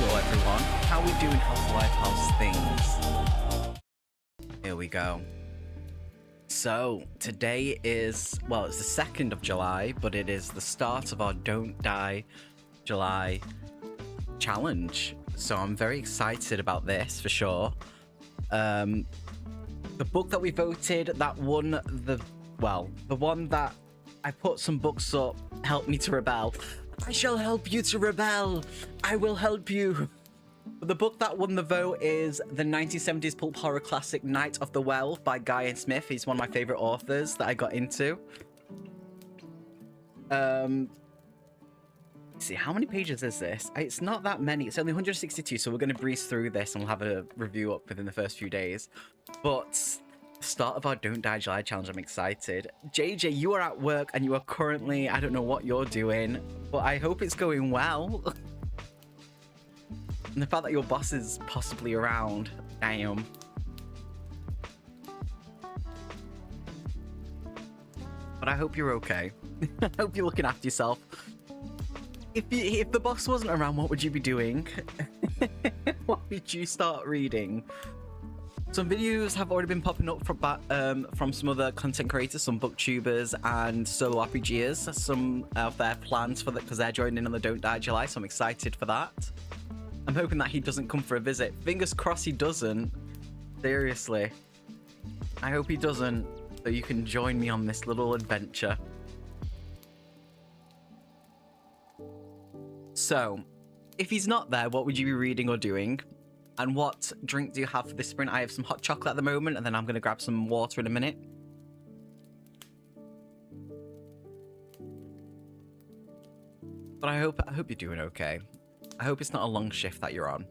Hello everyone, how we doing? How's life? How's things? Here we go. So, today is, well, it's the 2nd of July, but it is the start of our Don't Die July challenge. So I'm very excited about this, for sure. The book that we voted, that won the one that I put some books up, Help Me to Rebel. I shall help you to rebel. I will help you. The book that won the vote is the 1970s pulp horror classic Night of the Werewolf by Guy and Smith. He's one of my favorite authors that I got into. Let's see, how many pages is this? It's not that many. It's only 162, so we're going to breeze through this and we'll have a review up within the first few days. But the start of our Don't Die July challenge, I'm excited. JJ, you are at work and you are currently, I don't know what you're doing, but I hope it's going well. And the fact that your boss is possibly around, damn. But I hope you're okay. I hope you're looking after yourself. If the boss wasn't around, what would you be doing? What would you start reading? Some videos have already been popping up from some other content creators, some booktubers and solo RPGers. Some of their plans for that because they're joining in on the Don't Die July, so I'm excited for that. I'm hoping that he doesn't come for a visit. Fingers crossed he doesn't. Seriously. I hope he doesn't, so you can join me on this little adventure. So, if he's not there, what would you be reading or doing? And what drink do you have for this sprint? I have some hot chocolate at the moment, and then I'm going to grab some water in a minute. But I hope you're doing okay. I hope it's not a long shift that you're on.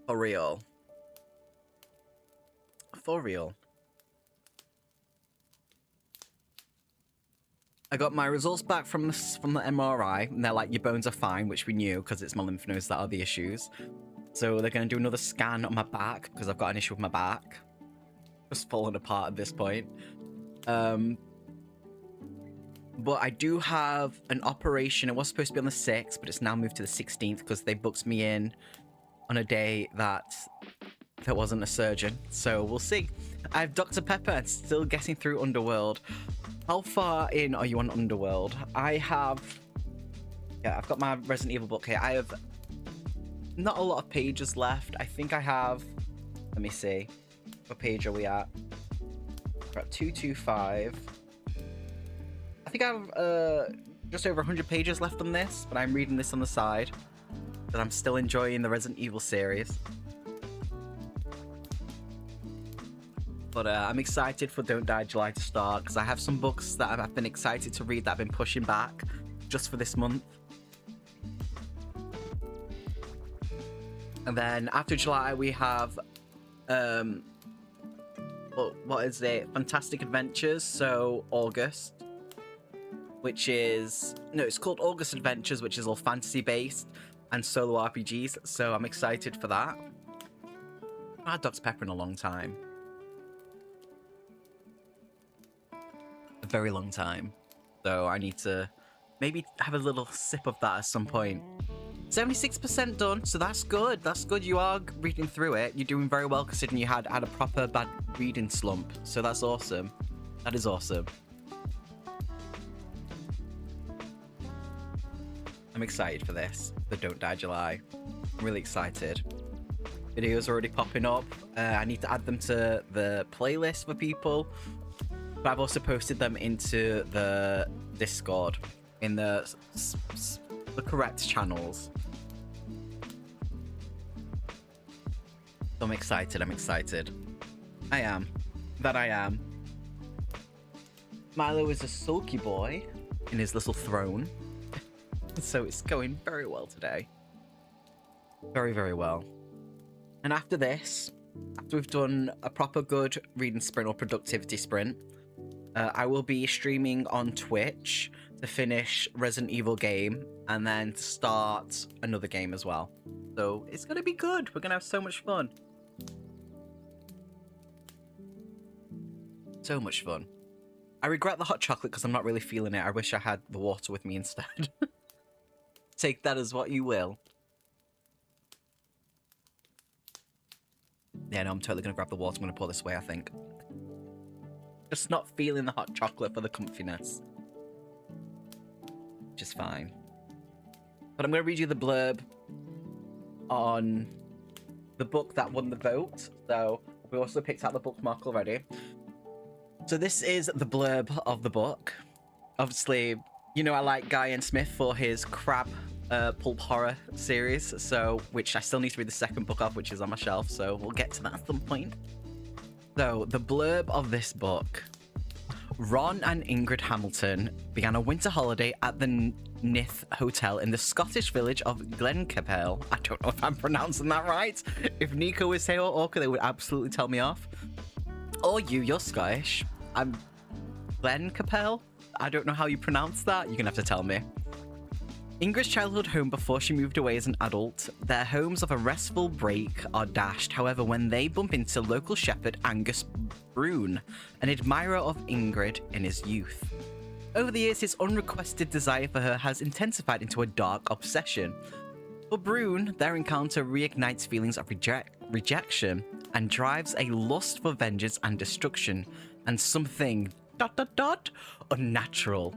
For real. For real. I got my results back from the MRI, and they're like, your bones are fine, which we knew because it's my lymph nodes that are the issues. So they're going to do another scan on my back because I've got an issue with my back. Just falling apart at this point. But I do have an operation. It was supposed to be on the 6th, but it's now moved to the 16th because they booked me in on a day that there wasn't a surgeon. So we'll see. I have Dr. Pepper and still getting through Underworld. How far in are you on Underworld? I've got my Resident Evil book here. I have not a lot of pages left. I think I have, let me see. What page are we at? We're at 225. I think I have just over 100 pages left on this, but I'm reading this on the side. But I'm still enjoying the Resident Evil series. But I'm excited for Don't Die July to start, because I have some books that I've been excited to read that I've been pushing back just for this month. And then after July, we have, what is it? Fantastic Adventures, so August. Which is, no, it's called August Adventures, which is all fantasy-based and solo RPGs, so I'm excited for that. I've had Dr. Pepper in a long time. A very long time. So I need to maybe have a little sip of that at some point. 76% done, so that's good. That's good. You are reading through it. You're doing very well considering you had a proper bad reading slump. So that's awesome. That is awesome. I'm excited for this, the Don't Die July. I'm really excited. Videos are already popping up. I need to add them to the playlist for people. But I've also posted them into the Discord in the correct channels. So I'm excited, I'm excited. I am. That I am. Milo is a sulky boy in his little throne. So it's going very well today. Very, very well. And after this, after we've done a proper good reading sprint or productivity sprint, I will be streaming on Twitch to finish Resident Evil game and then to start another game as well. So it's going to be good. We're going to have so much fun. So much fun. I regret the hot chocolate because I'm not really feeling it. I wish I had the water with me instead. Take that as what you will. Yeah, no, I'm totally going to grab the water. I'm going to pour this away, I think. Just not feeling the hot chocolate for the comfiness. Which is fine. But I'm going to read you the blurb on the book that won the vote. So we also picked out the bookmark already. So this is the blurb of the book. Obviously, you know I like Guy N. Smith for his crab pulp horror series, so which I still need to read the second book of, which is on my shelf, so we'll get to that at some point. So the blurb of this book. Ron and Ingrid Hamilton began a winter holiday at the Nith Hotel in the Scottish village of Glencapel. I don't know if I'm pronouncing that right. If Nico was here or Orca, they would absolutely tell me off. Or you're Scottish. I'm Glencapel? I don't know how you pronounce that. You're gonna have to tell me. Ingrid's childhood home before she moved away as an adult, their homes of a restful break are dashed. However, when they bump into local shepherd Angus Brune, an admirer of Ingrid in his youth. Over the years, his unrequested desire for her has intensified into a dark obsession. For Brune, their encounter reignites feelings of rejection and drives a lust for vengeance and destruction, and something ... unnatural.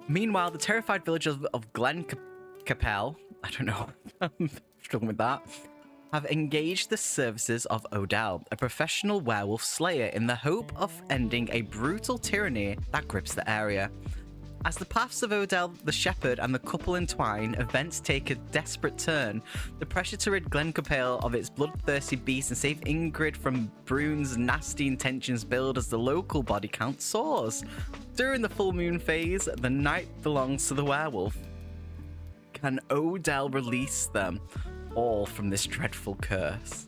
Meanwhile, the terrified villagers of Glencapel, I don't know, I'm struggling with that, have engaged the services of Odell, a professional werewolf slayer, in the hope of ending a brutal tyranny that grips the area. As the paths of Odell, the shepherd, and the couple entwine, events take a desperate turn. The pressure to rid Glencapel of its bloodthirsty beast and save Ingrid from Brune's nasty intentions build as the local body count soars. During the full moon phase, the night belongs to the werewolf. Can Odell release them all from this dreadful curse?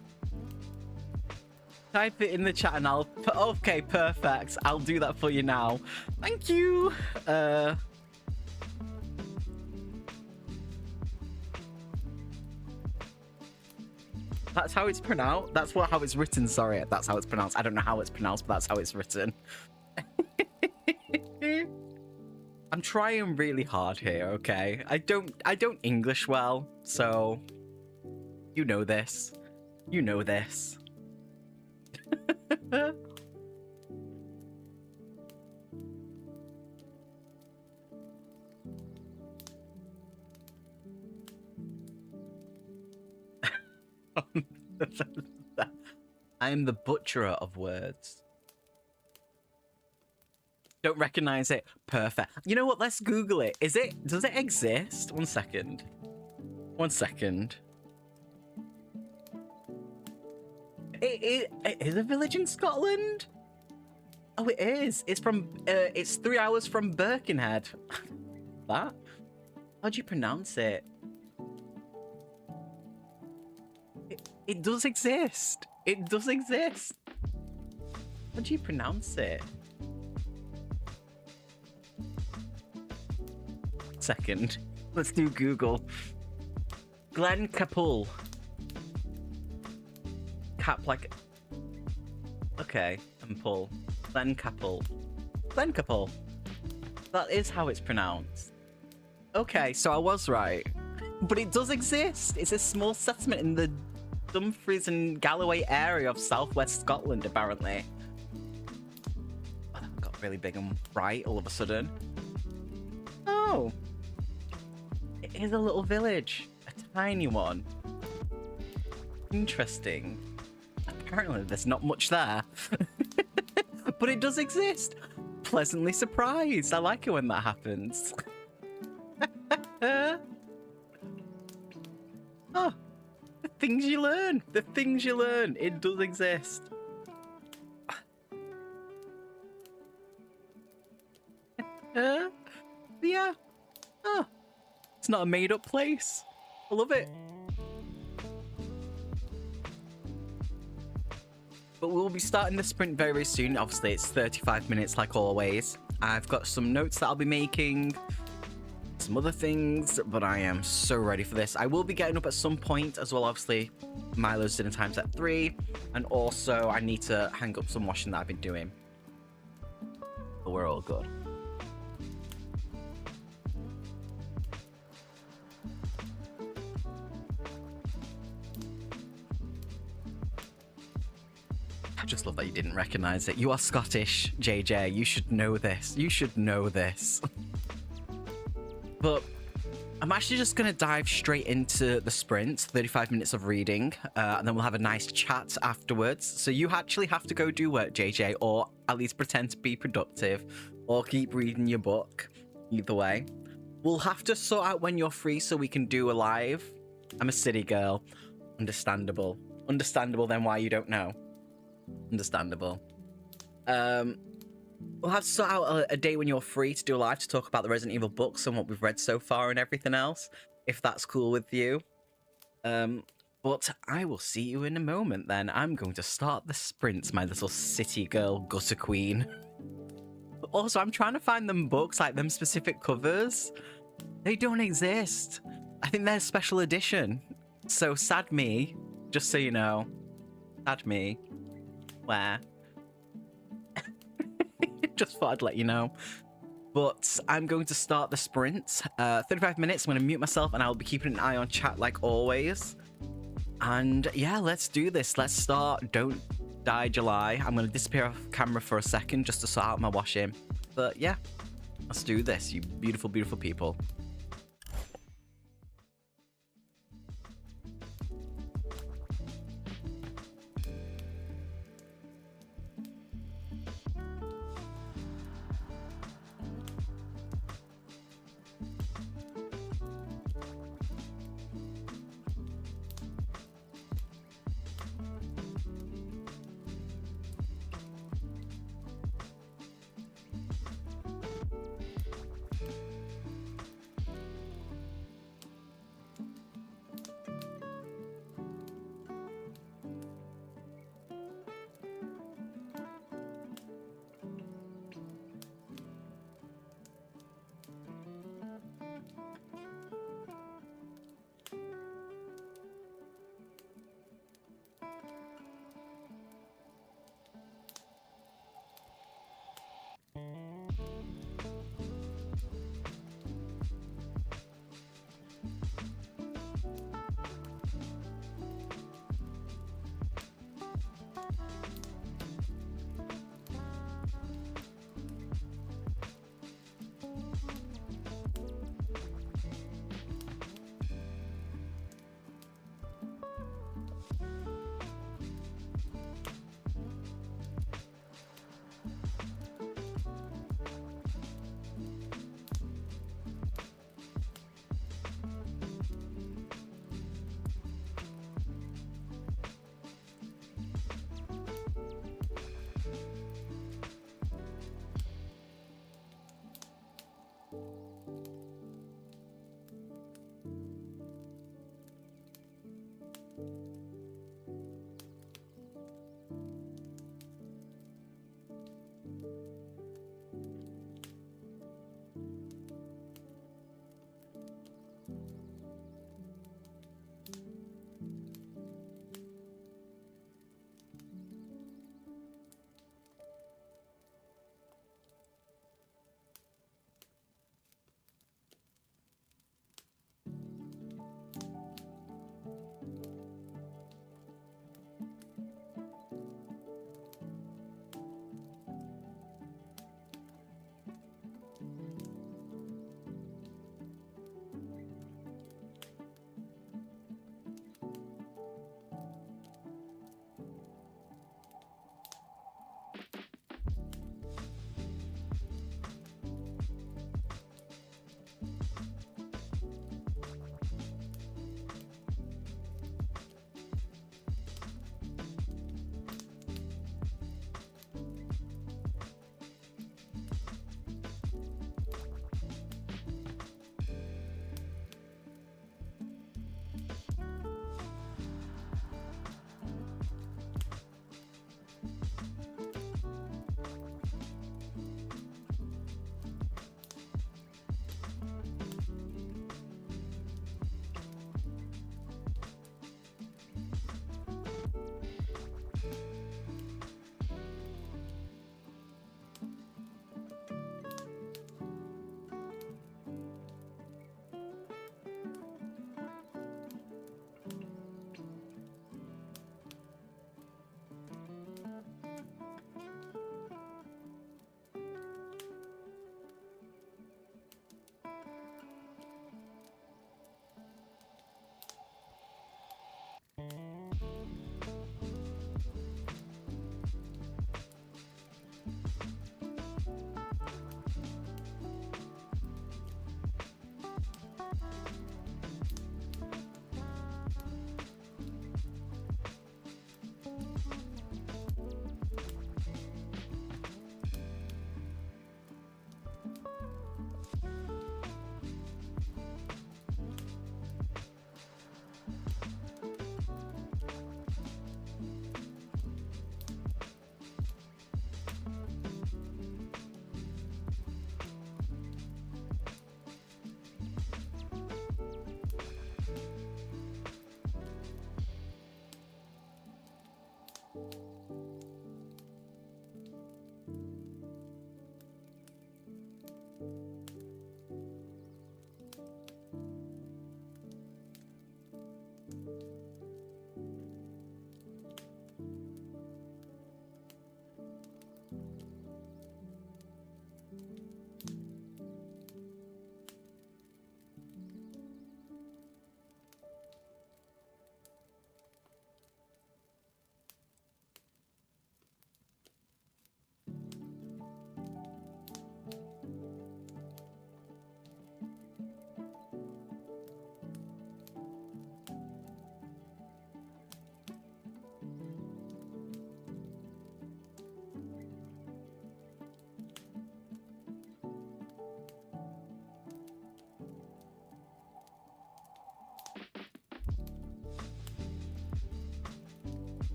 Type it in the chat and I'll... Okay, perfect. I'll do that for you now. Thank you. That's how it's pronounced. That's how it's written. Sorry, that's how it's pronounced. I don't know how it's pronounced, but that's how it's written. I'm trying really hard here, okay? I don't English well, so you know this. You know this. I am the butcherer of words. Don't recognize it. Perfect. You know what? Let's Google it. Does it exist? One second. One second. It is a village in Scotland? Oh, it is. It's from, it's 3 hours from Birkenhead. That? How do you pronounce it? It does exist. It does exist. How do you pronounce it? Second. Let's do Google. Glencapel. Cap like... Okay, and pull. Glencapel. Glencapel. That is how it's pronounced. Okay, so I was right. But it does exist. It's a small settlement in the Dumfries and Galloway area of southwest Scotland, apparently. Oh, that got really big and bright all of a sudden. Oh. It is a little village. A tiny one. Interesting. Apparently there's not much there. But it does exist. Pleasantly surprised. I like it when that happens. Oh, the things you learn. The things you learn. It does exist. Yeah. Oh, it's not a made-up place. I love it. But we'll be starting the sprint very, very soon. Obviously, it's 35 minutes like always. I've got some notes that I'll be making, some other things, but I am so ready for this. I will be getting up at some point as well. Obviously, Milo's dinner time's at 3, and also I need to hang up some washing that I've been doing. but we're all good. I just love that you didn't recognize it. You are Scottish, JJ. You should know this. You should know this. But I'm actually just going to dive straight into the sprint, 35 minutes of reading, and then we'll have a nice chat afterwards. So you actually have to go do work, JJ, or at least pretend to be productive, or keep reading your book. Either way. We'll have to sort out when you're free so we can do a live. I'm a city girl. Understandable. Understandable then why you don't know. Understandable. We'll have to sort out a day when you're free to do a live to talk about the Resident Evil books and what we've read so far and everything else, if that's cool with you. But I will see you in a moment then. I'm going to start the sprint, my little city girl gutter queen. Also, I'm trying to find them books, like them specific covers. They don't exist. I think they're special edition. So sad me, just so you know. Sad me. Where? Just thought I'd let you know. But I'm going to start the sprint. 35 minutes, I'm going to mute myself and I'll be keeping an eye on chat like always. And yeah, let's do this. Let's start Don't Die July. I'm going to disappear off camera for a second just to sort out my washing. But yeah, let's do this, you beautiful, beautiful people.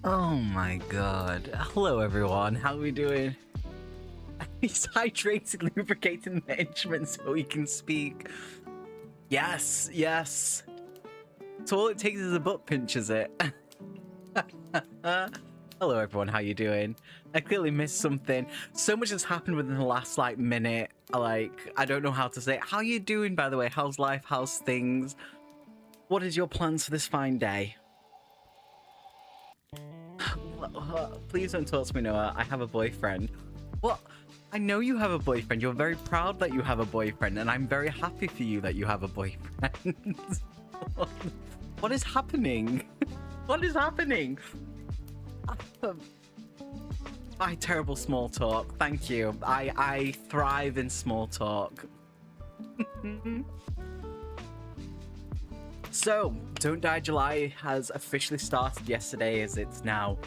Oh my god. Hello everyone, how are we doing? He's hydrating, lubricating the instrument so he can speak. Yes, yes. So all it takes is a butt pinch, is it? Hello everyone, how you doing? I clearly missed something. So much has happened within the last like minute. Like, I don't know how to say it. How you doing, by the way? How's life? How's things? What is your plans for this fine day? Please don't talk to me, Noah. I have a boyfriend. What? I know you have a boyfriend. You're very proud that you have a boyfriend, and I'm very happy for you that you have a boyfriend. What is happening? What is happening? My terrible small talk. Thank you. I thrive in small talk. So, Don't Die July has officially started yesterday, as it's now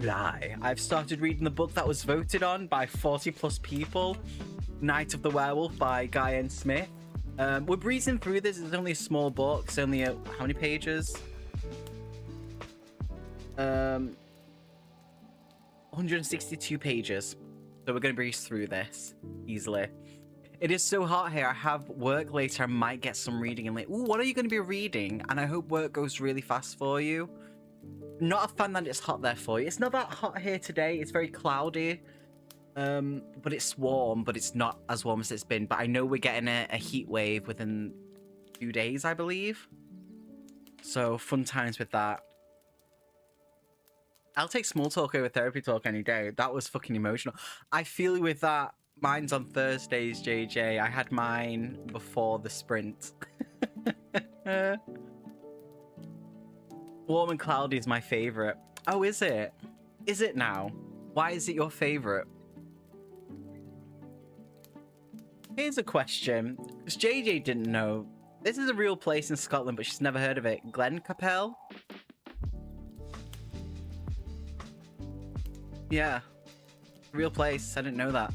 July. I've started reading the book that was voted on by 40 plus people, Night of the Werewolf by Guy N. Smith. We're breezing through this. It's only a small book. It's only how many pages? 162 pages. So we're going to breeze through this easily. It is so hot here. I have work later. I might get some reading and like, ooh, what are you going to be reading? And I hope work goes really fast for you. Not a fan that it's hot there for you. It's not that hot here today. It's very cloudy. But it's warm, but it's not as warm as it's been. But I know we're getting a heat wave within 2 days, I believe. So fun times with that. I'll take small talk over therapy talk any day. That was fucking emotional. I feel you with that. Mine's on Thursdays, JJ. I had mine before the sprint. Warm and cloudy is my favorite. Oh, is it? Is it now? Why is it your favorite? Here's a question, because JJ didn't know. This is a real place in Scotland, but she's never heard of it. Glencapel? Yeah. Real place. I didn't know that.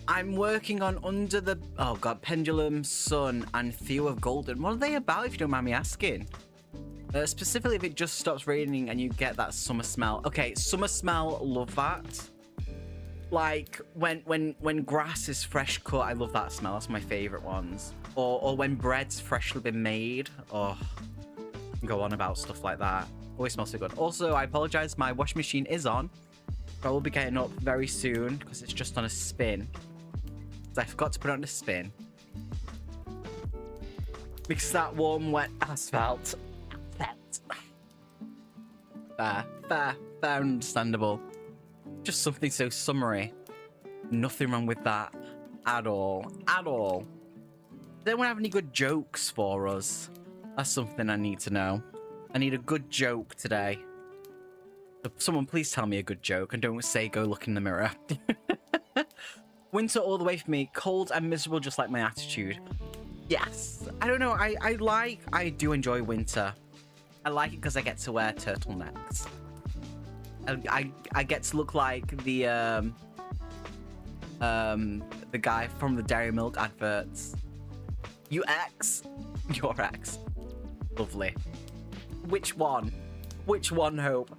I'm working on Under the... Oh, God. Pendulum, Sun, and Theo of Golden. What are they about, if you don't mind me asking? Specifically, if it just stops raining and you get that summer smell. Okay, summer smell, love that. Like, when grass is fresh cut, I love that smell. That's my favourite ones. Or when bread's freshly been made. Oh, I can go on about stuff like that. Always smells so good. Also, I apologise, my washing machine is on. I will be getting up very soon because it's just on a spin. I forgot to put it on a spin. Mix that warm, wet asphalt. Fair, understandable. Just something so summery. Nothing wrong with that at all. At all. Does anyone have any good jokes for us? That's something I need to know. I need a good joke today. Someone please tell me a good joke and don't say go look in the mirror. Winter all the way for me. Cold and miserable just like my attitude. Yes. I don't know. I do enjoy winter. I like it because I get to wear turtlenecks. I get to look like the guy from the Dairy Milk adverts. You ex? Your ex. Lovely. Which one? Which one, Hope?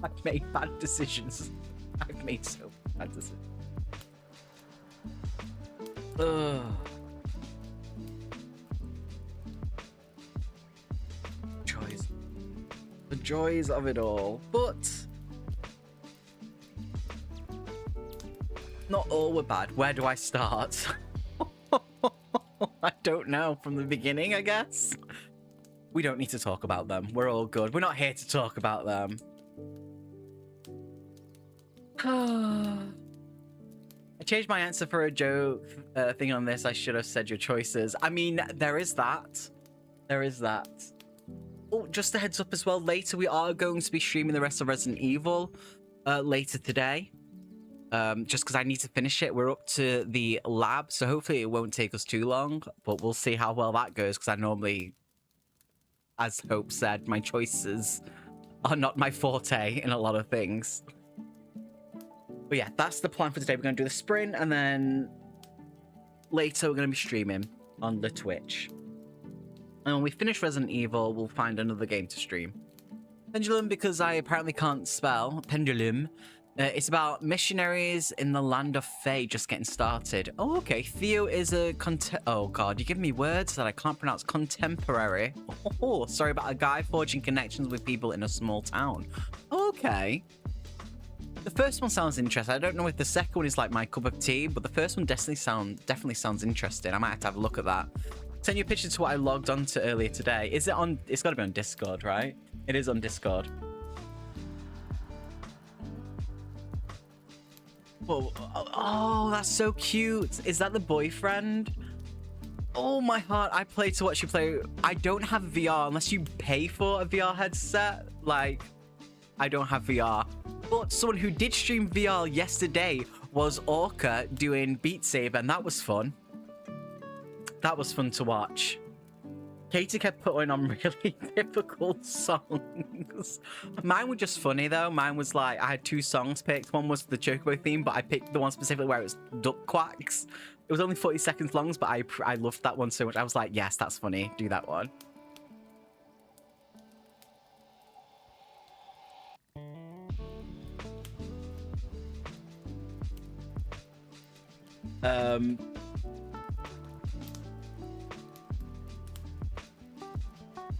I've made bad decisions. I've made so bad decisions. Ugh. Joys. The joys of it all. But not all were bad. Where do I start? I don't know. From the beginning, I guess. We don't need to talk about them. We're all good. We're not here to talk about them. I changed my answer for a joke thing on this. I should have said your choices. I mean, there is that. There is that. Oh, just a heads up as well. Later, we are going to be streaming the rest of Resident Evil later today. Just because I need to finish it. We're up to the lab, so hopefully it won't take us too long. But we'll see how well that goes, because I normally, as Hope said, my choices are not my forte in a lot of things. But yeah, that's the plan for today. We're going to do the sprint, and then later we're going to be streaming on the Twitch. And when we finish Resident Evil, we'll find another game to stream. Pendulum, because I apparently can't spell. Pendulum. It's about missionaries in the land of Fae just getting started. Oh, okay. Theo is a oh god, you give me words that I can't pronounce. Contemporary. Oh, sorry about a guy forging connections with people in a small town. Okay. The first one sounds interesting. I don't know if the second one is like my cup of tea, but the first one definitely sounds interesting. I might have a look at that. Send you a picture to what I logged onto earlier today. Is it on? It's got to be on Discord, right? It is on Discord. Whoa. Oh, that's so cute. Is that the boyfriend? Oh, my heart. I play to watch you play. I don't have VR unless you pay for a VR headset. Like, I don't have VR. But someone who did stream VR yesterday was Orca doing Beat Saber, and that was fun. That was fun to watch. Katie kept putting on really difficult songs. Mine were just funny, though. Mine was like, I had 2 songs picked. One was the Chocobo theme, but I picked the one specifically where it was duck quacks. It was only 40 seconds long, but I loved that one so much. I was like, yes, that's funny. Do that one.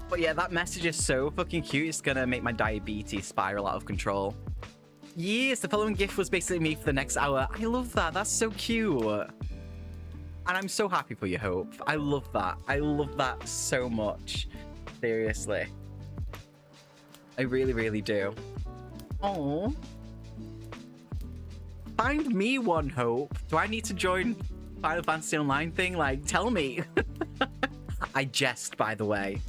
But yeah, that message is so fucking cute. It's gonna make my diabetes spiral out of control. Yes, the following gift was basically me for the next hour. I love that. That's so cute. And I'm so happy for you, Hope. I love that. I love that so much. Seriously. I really, really do. Oh. Find me one, Hope. Do I need to join Final Fantasy Online thing? Like, tell me. I jest, by the way.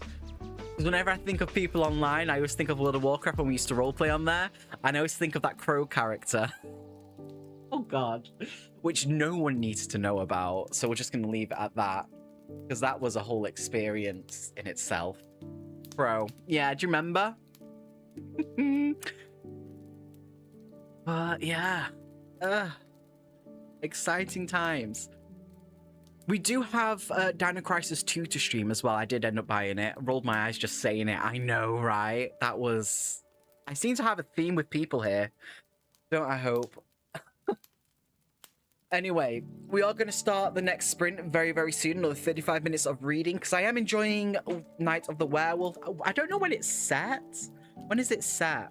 Because whenever I think of people online, I always think of World of Warcraft when we used to roleplay on there. And I always think of that crow character. Oh, God. Which no one needs to know about. So we're just going to leave it at that. Because that was a whole experience in itself. Crow. Yeah, do you remember? But, yeah. Exciting times. We do have Dino Crisis 2 to stream as well. I did end up buying it. Rolled my eyes just saying it. I know, right? That was... I seem to have a theme with people here. Don't I, Hope? Anyway, we are going to start the next sprint very, very soon. Another 35 minutes of reading. Because I am enjoying Night of the Werewolf. I don't know when it's set. When is it set?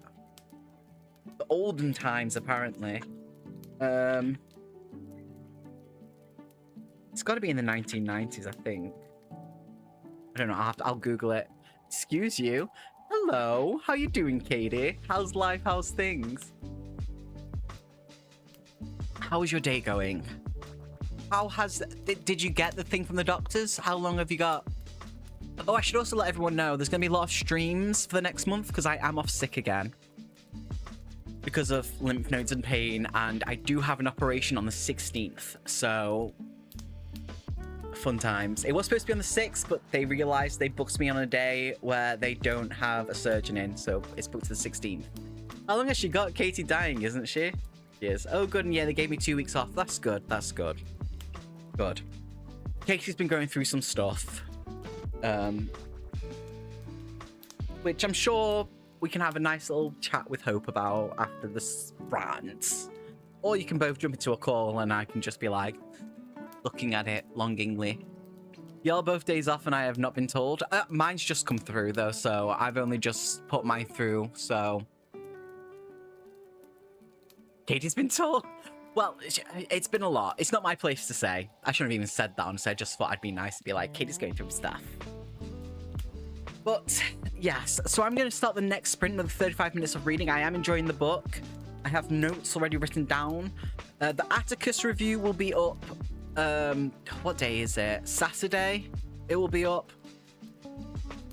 The olden times, apparently. It's got to be in the 1990s, I think. I don't know. I'll Google it. Excuse you. Hello. How you doing, Katie? How's life? How's things? How is your day going? How has... Did you get the thing from the doctors? How long have you got? Oh, I should also let everyone know there's going to be a lot of streams for the next month because I am off sick again. Because of lymph nodes and pain, and I do have an operation on the 16th, so... Fun times. It was supposed to be on the 6th, but they realized they booked me on a day where they don't have a surgeon in, so it's booked to the 16th. How long has she got? Katie dying, isn't she? She is. Oh, good, and yeah, they gave me 2 weeks off. That's good, that's good. Good. Katie's been going through some stuff. Which I'm sure we can have a nice little chat with Hope about after this rant. Or you can both jump into a call and I can just be like, looking at it longingly. Y'all both days off and I have not been told. Mine's just come through though, so I've only just put mine through, so... Katie's been told? Well, it's been a lot. It's not my place to say. I shouldn't have even said that, honestly. I just thought I'd be nice to be like, Katie's going through stuff. But, yes. So I'm going to start the next sprint of 35 minutes of reading. I am enjoying the book. I have notes already written down. The Atticus review will be up... what day is it? Saturday? It will be up.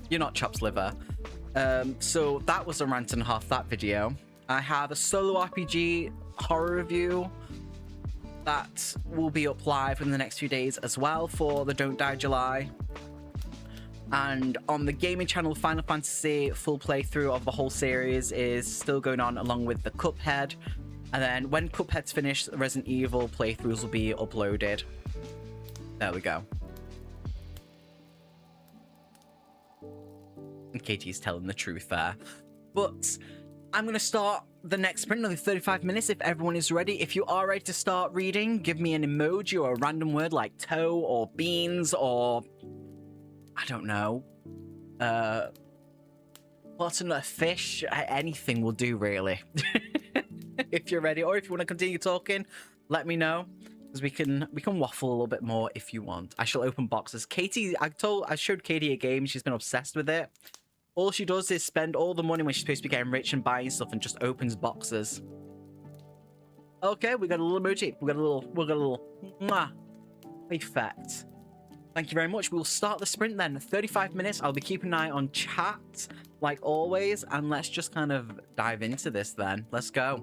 You're not Chops Liver. So that was a rant and a half, that video. I have a solo RPG horror review that will be up live in the next few days as well for the Don't Die July. And on the gaming channel, Final Fantasy full playthrough of the whole series is still going on along with the Cuphead. And then when Cuphead's finished, the Resident Evil playthroughs will be uploaded. There we go. And Katie's telling the truth there. But I'm going to start the next sprint, another 35 minutes if everyone is ready. If you are ready to start reading, give me an emoji or a random word like toe or beans or, I don't know, what's another fish? Anything will do, really. If you're ready, or if you want to continue talking, let me know, because we can waffle a little bit more if you want. I shall open boxes. Katie, I showed Katie a game. She's been obsessed with it. All she does is spend all the money when she's supposed to be getting rich and buying stuff, and just opens boxes. Okay, we got a little emoji. We got a little mwah effect. Thank you very much. We'll start the sprint then. 35 minutes. I'll be keeping an eye on chat, like always, and let's just kind of dive into this then. Let's go.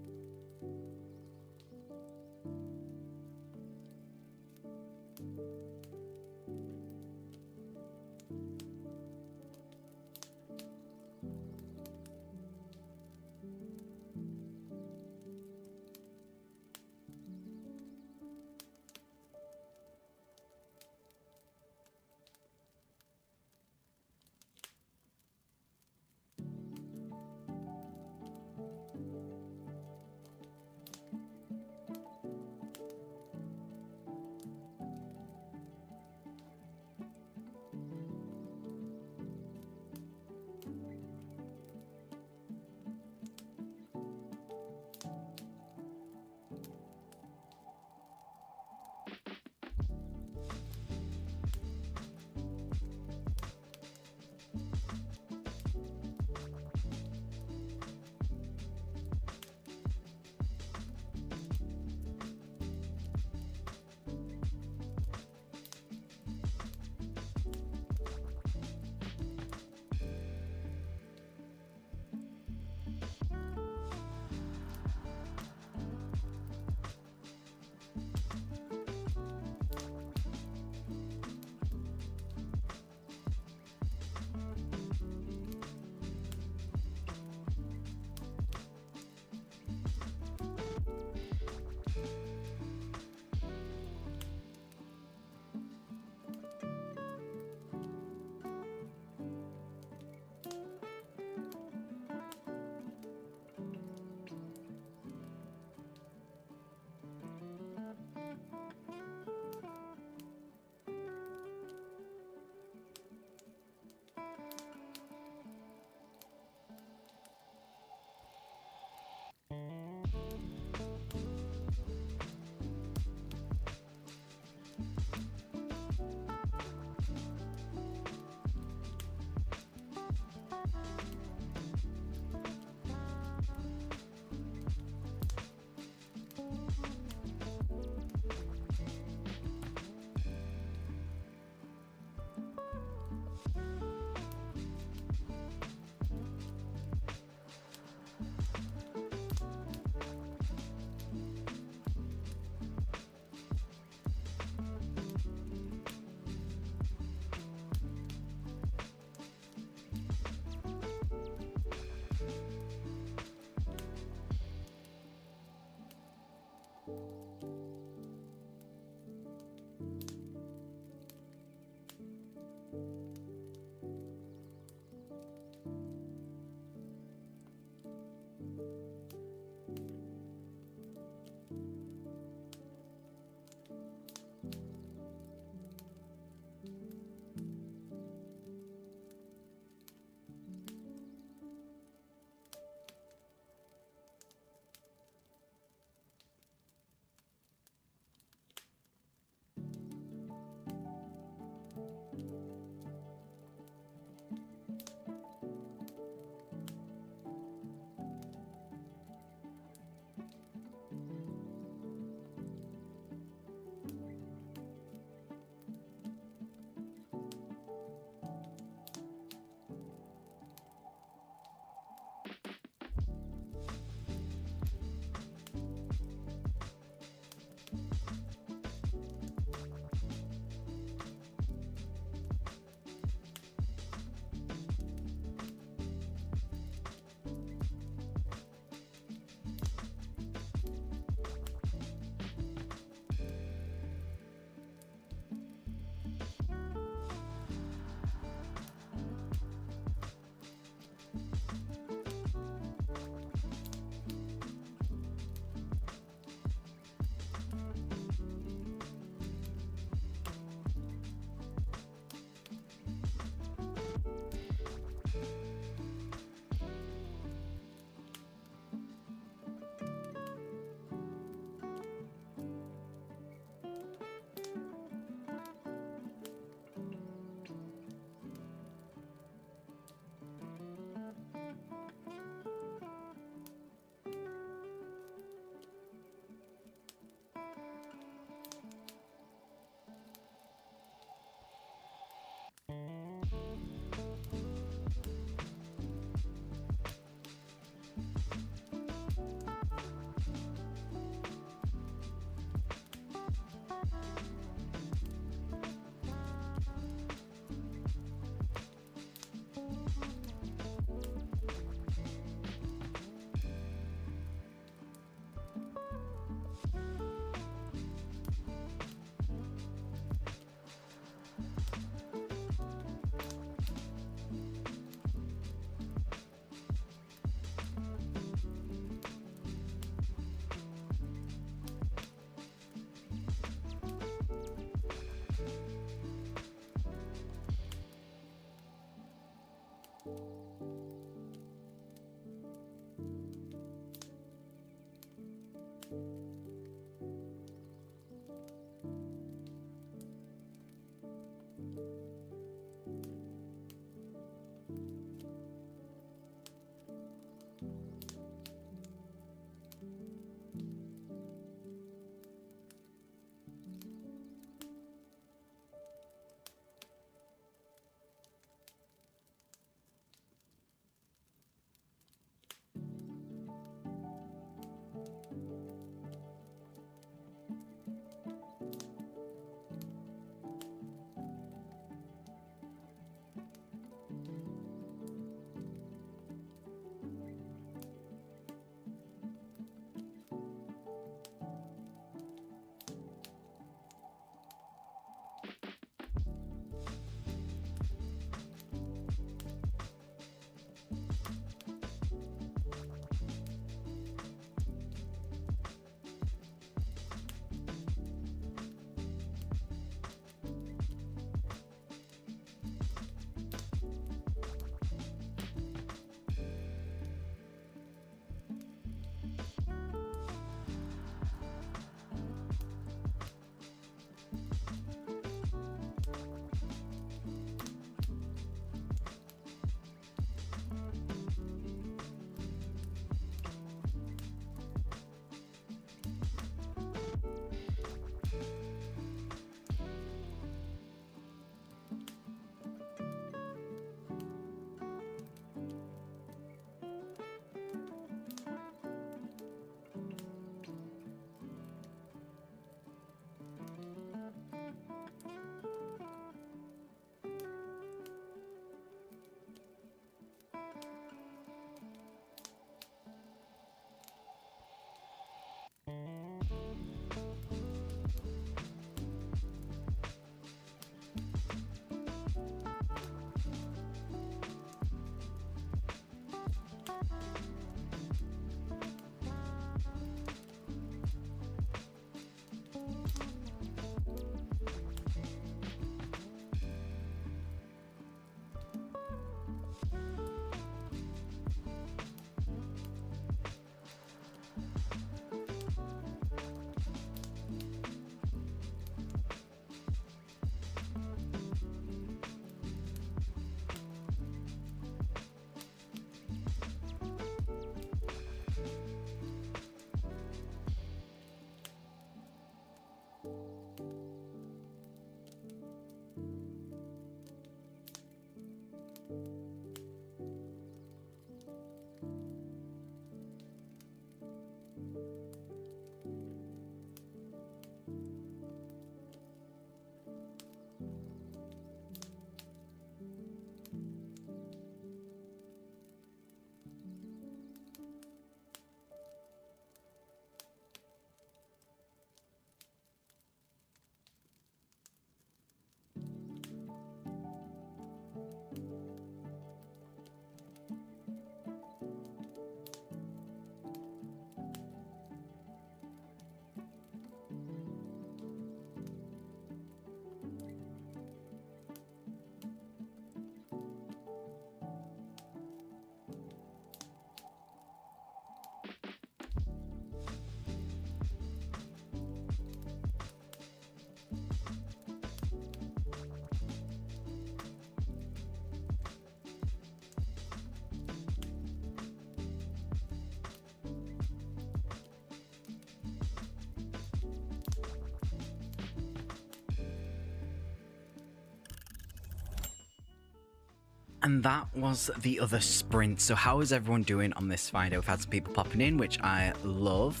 And that was the other sprint. So how is everyone doing on this Friday? We've had some people popping in, which I love.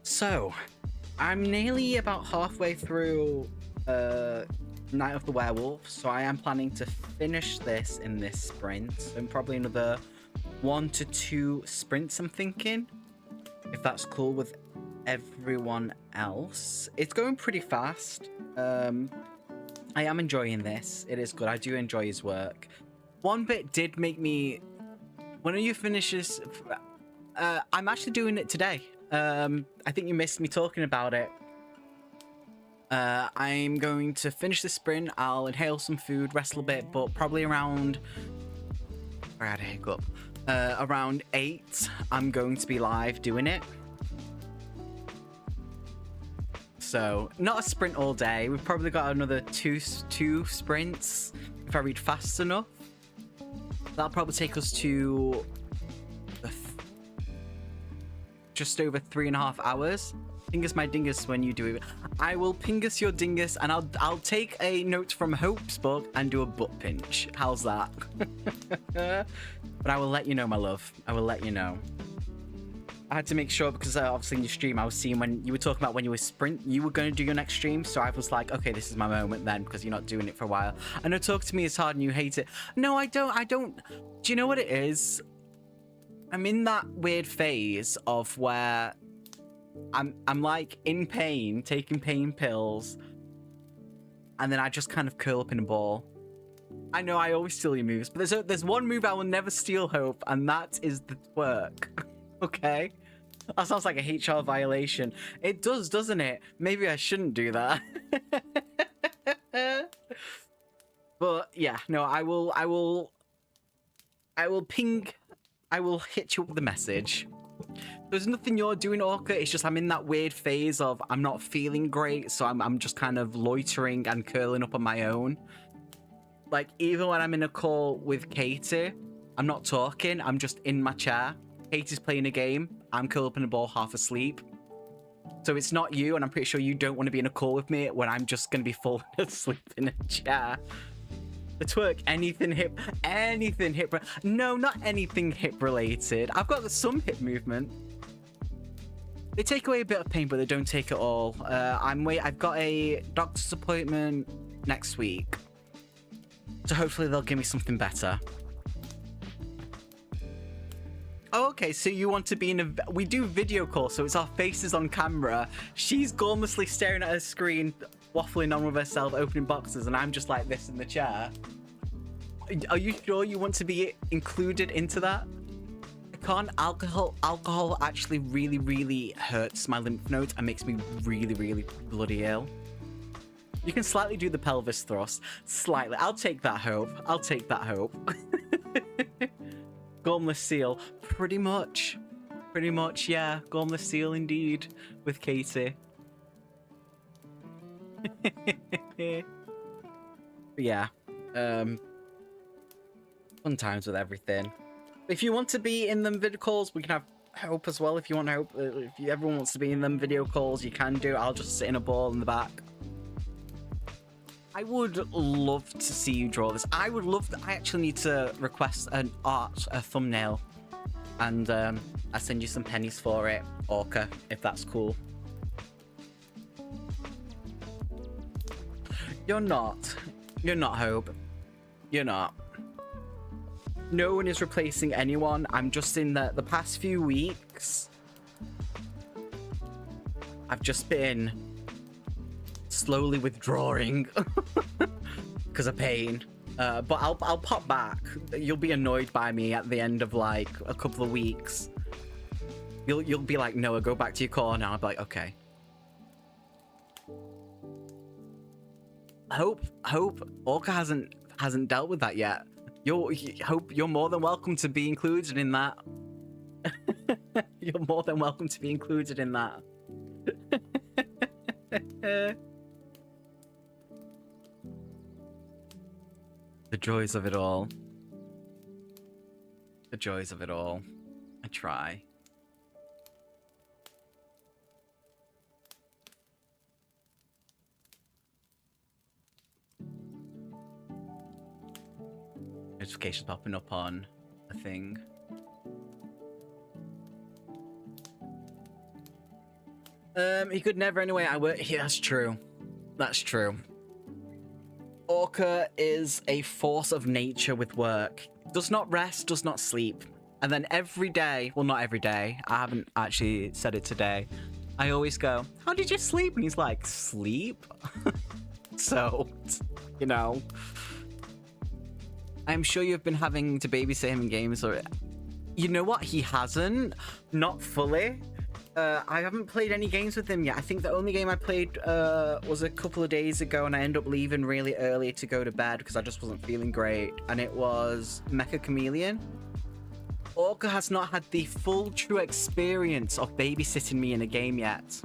So, I'm nearly about halfway through Night of the Werewolf, so I am planning to finish this in this sprint. So probably another 1 to 2 sprints, I'm thinking. If that's cool with everyone else. It's going pretty fast. I am enjoying this. It is good. I do enjoy his work. One bit did make me... When you finish this... I'm actually doing it today. I think you missed me talking about it. I'm going to finish the sprint. I'll inhale some food, rest a little bit, but probably around... I had a hiccup. Around 8, I'm going to be live doing it. So, not a sprint all day. We've probably got another two sprints if I read fast enough. That'll probably take us to just over 3.5 hours. Pingus my dingus when you do it. I will pingus your dingus, and I'll take a note from Hope's book and do a butt pinch. How's that? But I will let you know, my love. I will let you know. I had to make sure because obviously in your stream I was seeing when you were talking about when you were sprint, you were going to do your next stream. So I was like, okay, this is my moment then because you're not doing it for a while. I know Talk to Me is hard and you hate it. No, I don't. Do you know what it is? I'm in that weird phase of where I'm like in pain, taking pain pills, and then I just kind of curl up in a ball. I know I always steal your moves, but there's one move I will never steal, Hope, and that is the twerk. Okay? That sounds like a HR violation. It does, doesn't it? Maybe I shouldn't do that. But yeah, no, I will hit you with the message. There's nothing you're doing, Orca. It's just I'm in that weird phase of I'm not feeling great, so I'm just kind of loitering and curling up on my own. Like, even when I'm in a call with Katie, I'm not talking, I'm just in my chair. Katie's playing a game, I'm curled up in a ball half asleep. So it's not you, and I'm pretty sure you don't want to be in a call with me when I'm just going to be falling asleep in a chair. The twerk, anything hip, no, not anything hip related. I've got some hip movement. They take away a bit of pain, but they don't take it all. I've got a doctor's appointment next week. So hopefully they'll give me something better. Oh, okay, so you want to be in a... We do video call, so it's our faces on camera. She's gormlessly staring at her screen, waffling on with herself, opening boxes, and I'm just like this in the chair. Are you sure you want to be included into that? I can't. Alcohol actually really, really hurts my lymph nodes and makes me really, really bloody ill. You can slightly do the pelvis thrust. Slightly. I'll take that, Hope. I'll take that, Hope. Gormless seal. Pretty much. Pretty much, yeah. Gormless seal indeed. With Katie. Yeah. Fun times with everything. If you want to be in them video calls, we can have Hope as well. If you want Hope, if everyone wants to be in them video calls, you can do. I'll just sit in a ball in the back. I would love to see you draw this. I actually need to request a thumbnail, and I'll send you some pennies for it, Orca, if that's cool. You're not, Hope. You're not. No one is replacing anyone. I'm just in the past few weeks. I've just been slowly withdrawing because of pain. But I'll pop back. You'll be annoyed by me at the end of like a couple of weeks. You'll be like, Noah, go back to your corner. I'll be like, okay. Hope Orca hasn't dealt with that yet. Hope you're more than welcome to be included in that. You're more than welcome to be included in that. The joys of it all. The joys of it all. I try. Notifications popping up on a thing. He could never anyway. Yeah, that's true. That's true. Orca is a force of nature with work. Does not rest, does not sleep. And then every day, well, not every day. I haven't actually said it today. I always go, how did you sleep? And he's like, sleep? So, you know. I'm sure you've been having to babysit him in games, or you know what? He hasn't, not fully. I haven't played any games with him yet. I think the only game I played was a couple of days ago, and I ended up leaving really early to go to bed because I just wasn't feeling great. And it was Mecha Chameleon. Orca has not had the full true experience of babysitting me in a game yet.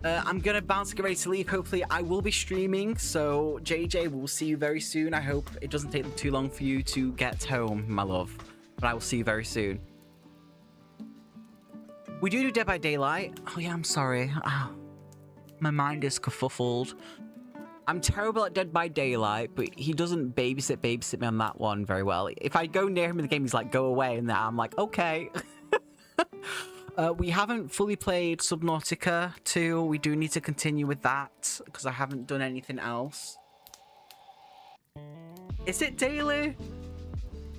I'm gonna bounce to get ready to leave. Hopefully I will be streaming, so JJ, we'll see you very soon. I hope it doesn't take too long for you to get home, my love. But I will see you very soon. We do Dead by Daylight. Oh yeah, I'm sorry. Oh, my mind is kerfuffled. I'm terrible at Dead by Daylight, but he doesn't babysit me on that one very well. If I go near him in the game, he's like, go away, and then I'm like, okay. We haven't fully played Subnautica 2. We do need to continue with that, because I haven't done anything else. Is it daily?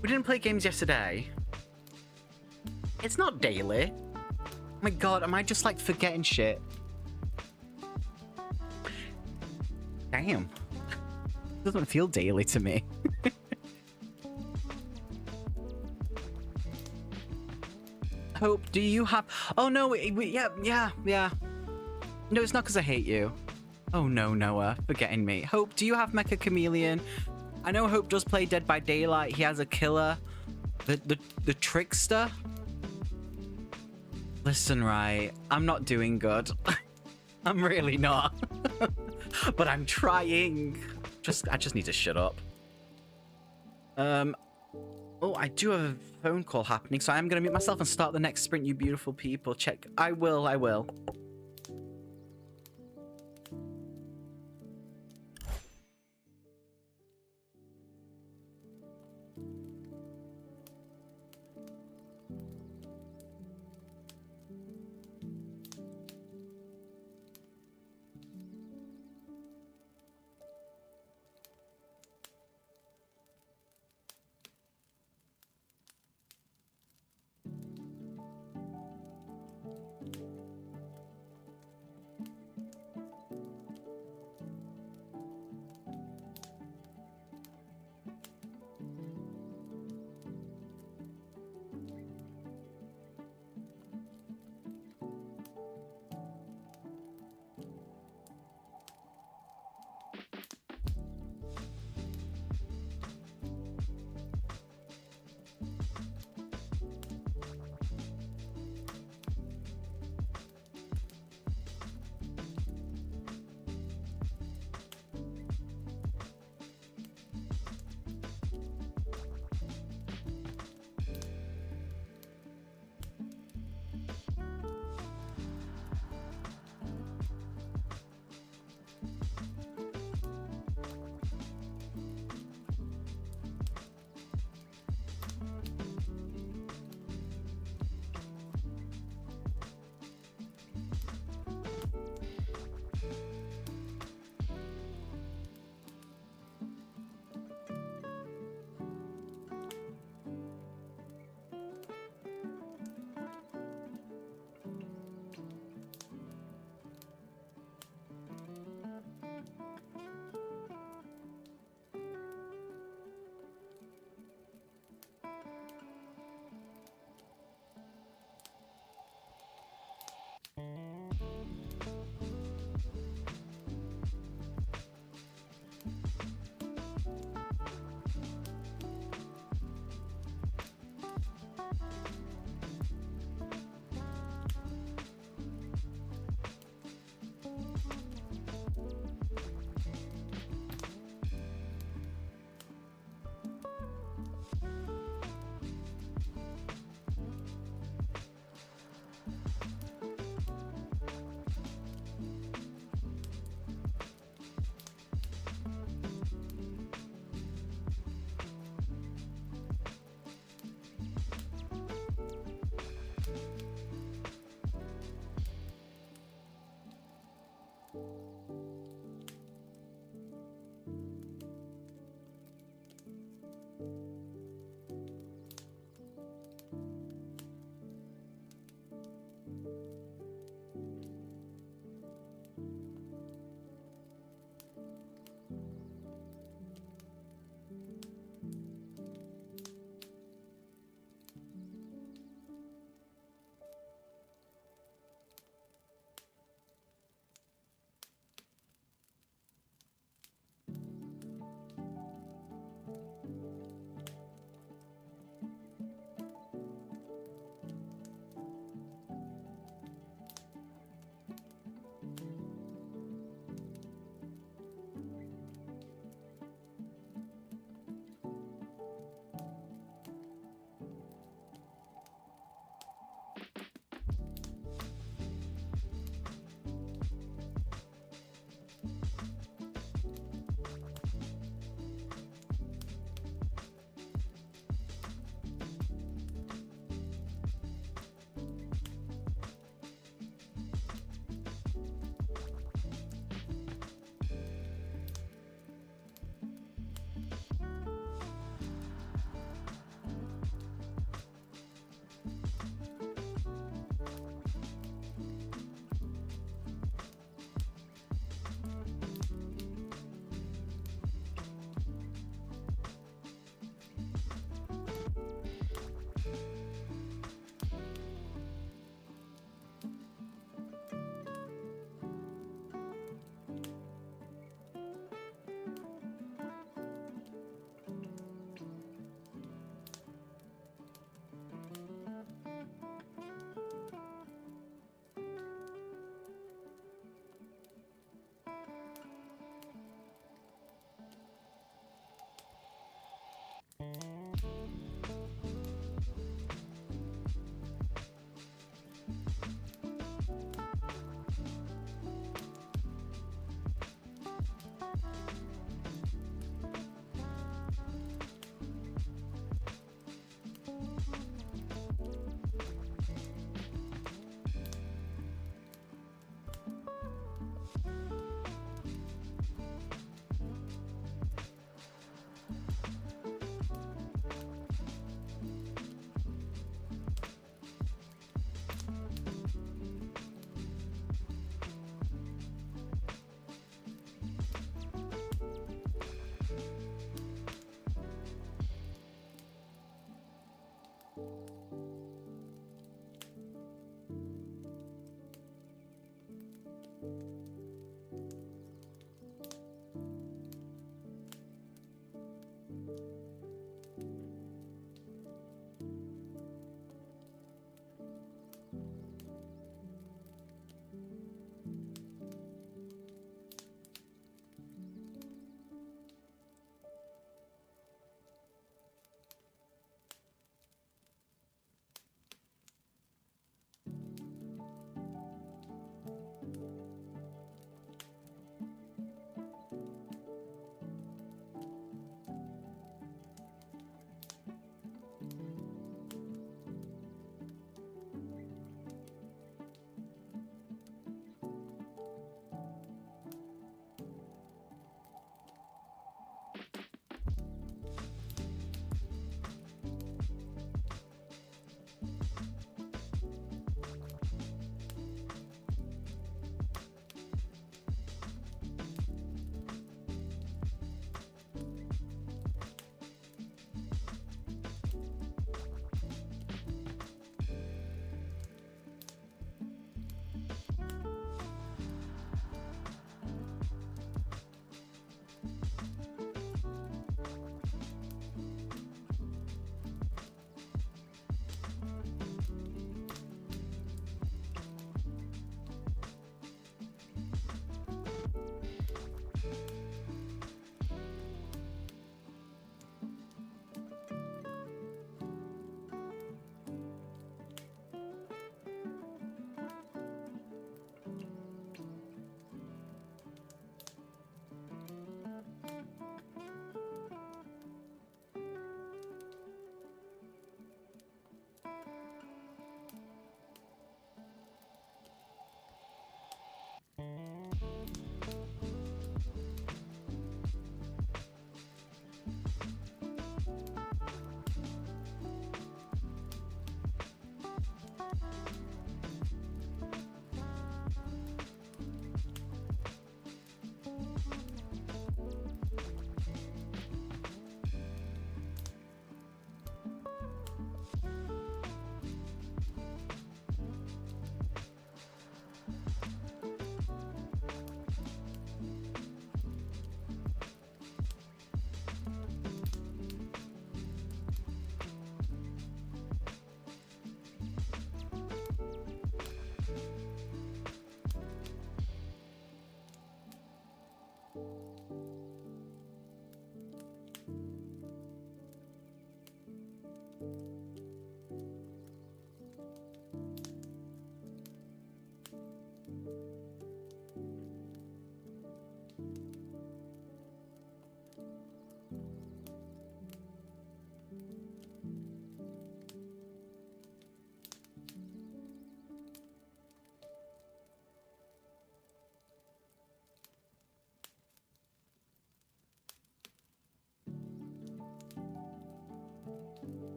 We didn't play games yesterday. It's not daily. Oh my god, am I just like forgetting shit? Damn. It doesn't feel daily to me. Hope, do you have... Oh, no, yeah. No, it's not because I hate you. Oh, no, Noah, forgetting me. Hope, do you have Mecha Chameleon? I know Hope does play Dead by Daylight. He has a killer. The Trickster. Listen, right, I'm not doing good. I'm really not. But I'm trying. I just need to shut up. Oh, I do have a phone call happening, so I'm going to mute myself and start the next sprint, you beautiful people. Check. I will.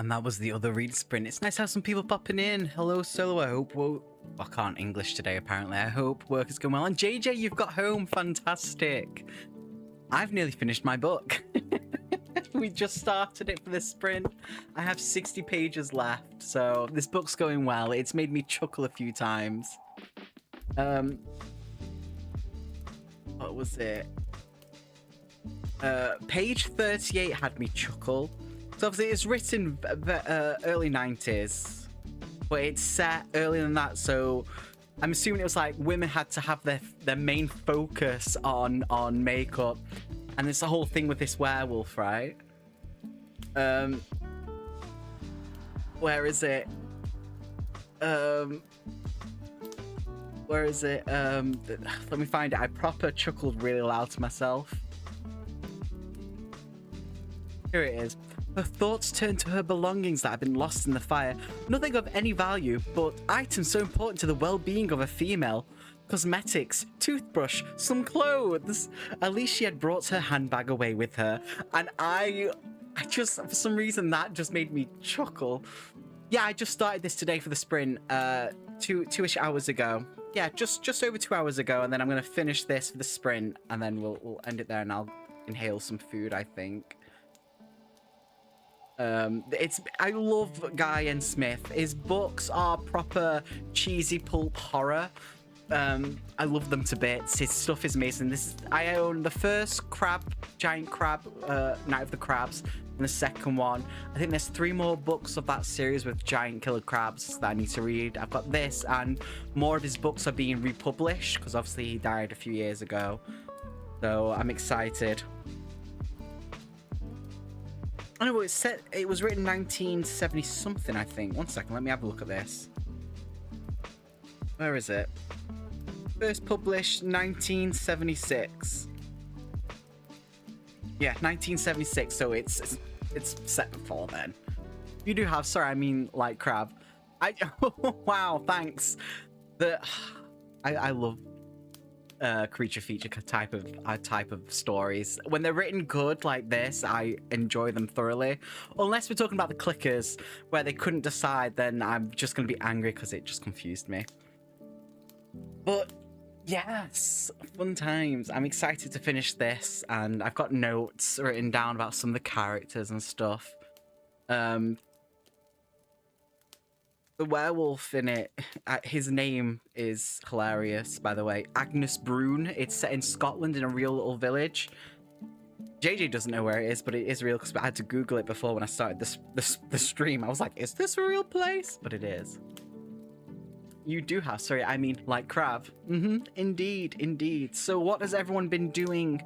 And that was the other read sprint. It's nice to have some people popping in. Hello, Solo. I hope I can't English today, apparently. I hope work is going well. And JJ, you've got home. Fantastic. I've nearly finished my book. We just started it for this sprint. I have 60 pages left, so this book's going well. It's made me chuckle a few times. What was it? Page 38 had me chuckle. So obviously it's written early 90s, but it's set earlier than that, so I'm assuming it was like women had to have their main focus on makeup, and there's the whole thing with this werewolf, right? Where is it? Where is it? Let me find it. I proper chuckled really loud to myself. Here it is. Her thoughts turned to her belongings that had been lost in the fire. Nothing of any value, but items so important to the well-being of a female. Cosmetics, toothbrush, some clothes. At least she had brought her handbag away with her. And I just, for some reason, that just made me chuckle. Yeah, I just started this today for the sprint, two-ish hours ago. Yeah, just over 2 hours ago, and then I'm going to finish this for the sprint, and then we'll end it there, and I'll inhale some food, I think. I love Guy N. Smith. His books are proper cheesy pulp horror. I love them to bits. His stuff is amazing. I own the first giant crab, Night of the Crabs, and the second one. I think there's 3 more books of that series with giant killer crabs that I need to read. I've got this, and more of his books are being republished because obviously he died a few years ago. So I'm excited. I know it was written 1970 something, I think. One second, let me have a look at this. Where is it? First published 1976. Yeah, 1976, so it's set before then. You do have, sorry, I mean like crab. Wow, thanks. I love creature feature type of stories. When they're written good like this, I enjoy them thoroughly. Unless we're talking about the clickers where they couldn't decide, then I'm just gonna be angry because it just confused me. But yes, fun times. I'm excited to finish this, and I've got notes written down about some of the characters and stuff. The werewolf in it, his name is hilarious, by the way. Agnes Brune. It's set in Scotland in a real little village. JJ doesn't know where it is, but it is real because I had to Google it before when I started the stream. I was like, is this a real place? But it is. You do have, sorry, I mean like crab. Indeed, indeed. So what has everyone been doing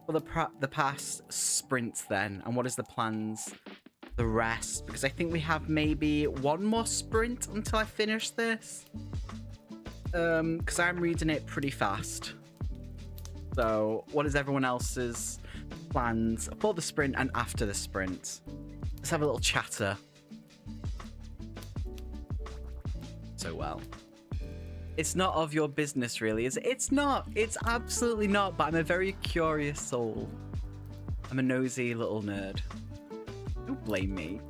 for the past sprints then? And what is the plans? The rest, because I think we have maybe 1 more sprint until I finish this, because I'm reading it pretty fast. So what is everyone else's plans for the sprint and after the sprint? Let's have a little chatter. So well, it's not of your business really, is it? It's not, it's absolutely not, but I'm a very curious soul. I'm a nosy little nerd. Don't blame me.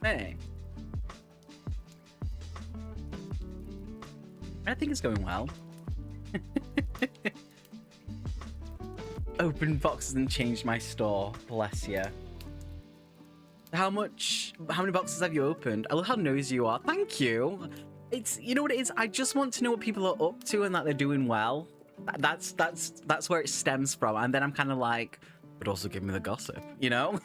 Hey. I think it's going well. Open boxes and changed my store. Bless you. How many boxes have you opened? I love how nosy you are. Thank you. It's, you know what it is? I just want to know what people are up to and that they're doing well. That's where it stems from. And then I'm kind of like, but also give me the gossip, you know?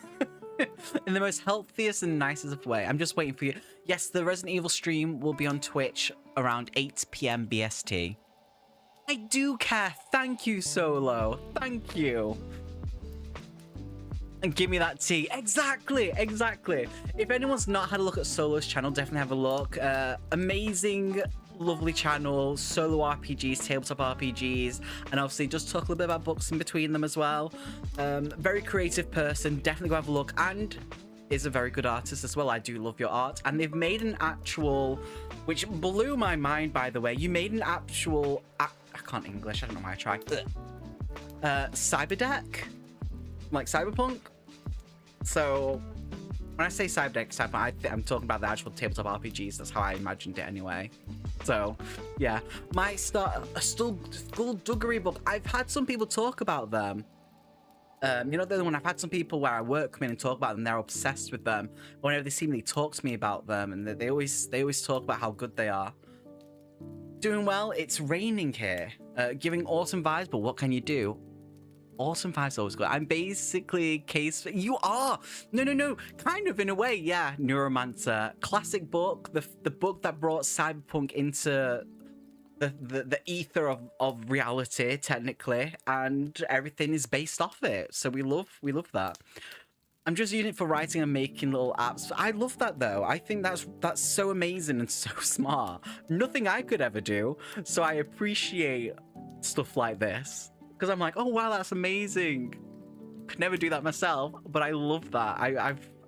In the most healthiest and nicest of way. I'm just waiting for you. Yes, the Resident Evil stream will be on Twitch around 8 PM BST. I do care. Thank you, Solo. Thank you. And give me that tea. Exactly, exactly. If anyone's not had a look at Solo's channel, definitely have a look. Amazing, lovely channel, solo RPGs, tabletop RPGs, and obviously just talk a little bit about books in between them as well. Very creative person, definitely go have a look, and is a very good artist as well. I do love your art, and they've made an actual, which blew my mind, by the way. You made an actual, I can't English, I don't know why I tried. Cyberdeck, like Cyberpunk. So When I say cybernetic cyberpunk, I'm talking about the actual tabletop RPGs. That's how I imagined it anyway. So, yeah. My skullduggery book. I've had some people talk about them. You know, the other one, I've had some people where I work come in and talk about them. They're obsessed with them. Whenever they see me, they talk to me about them, and they always talk about how good they are. Doing well. It's raining here, giving autumn vibes. But what can you do? Autumn vibes always good. I'm basically case. You are no, kind of in a way, yeah. Neuromancer, classic book, the book that brought cyberpunk into the ether of reality, technically, and everything is based off it. So we love that. I'm just using it for writing and making little apps. I love that though. I think that's so amazing and so smart. Nothing I could ever do. So I appreciate stuff like this. Because I'm like, oh wow, that's amazing. Could never do that myself, but I love that.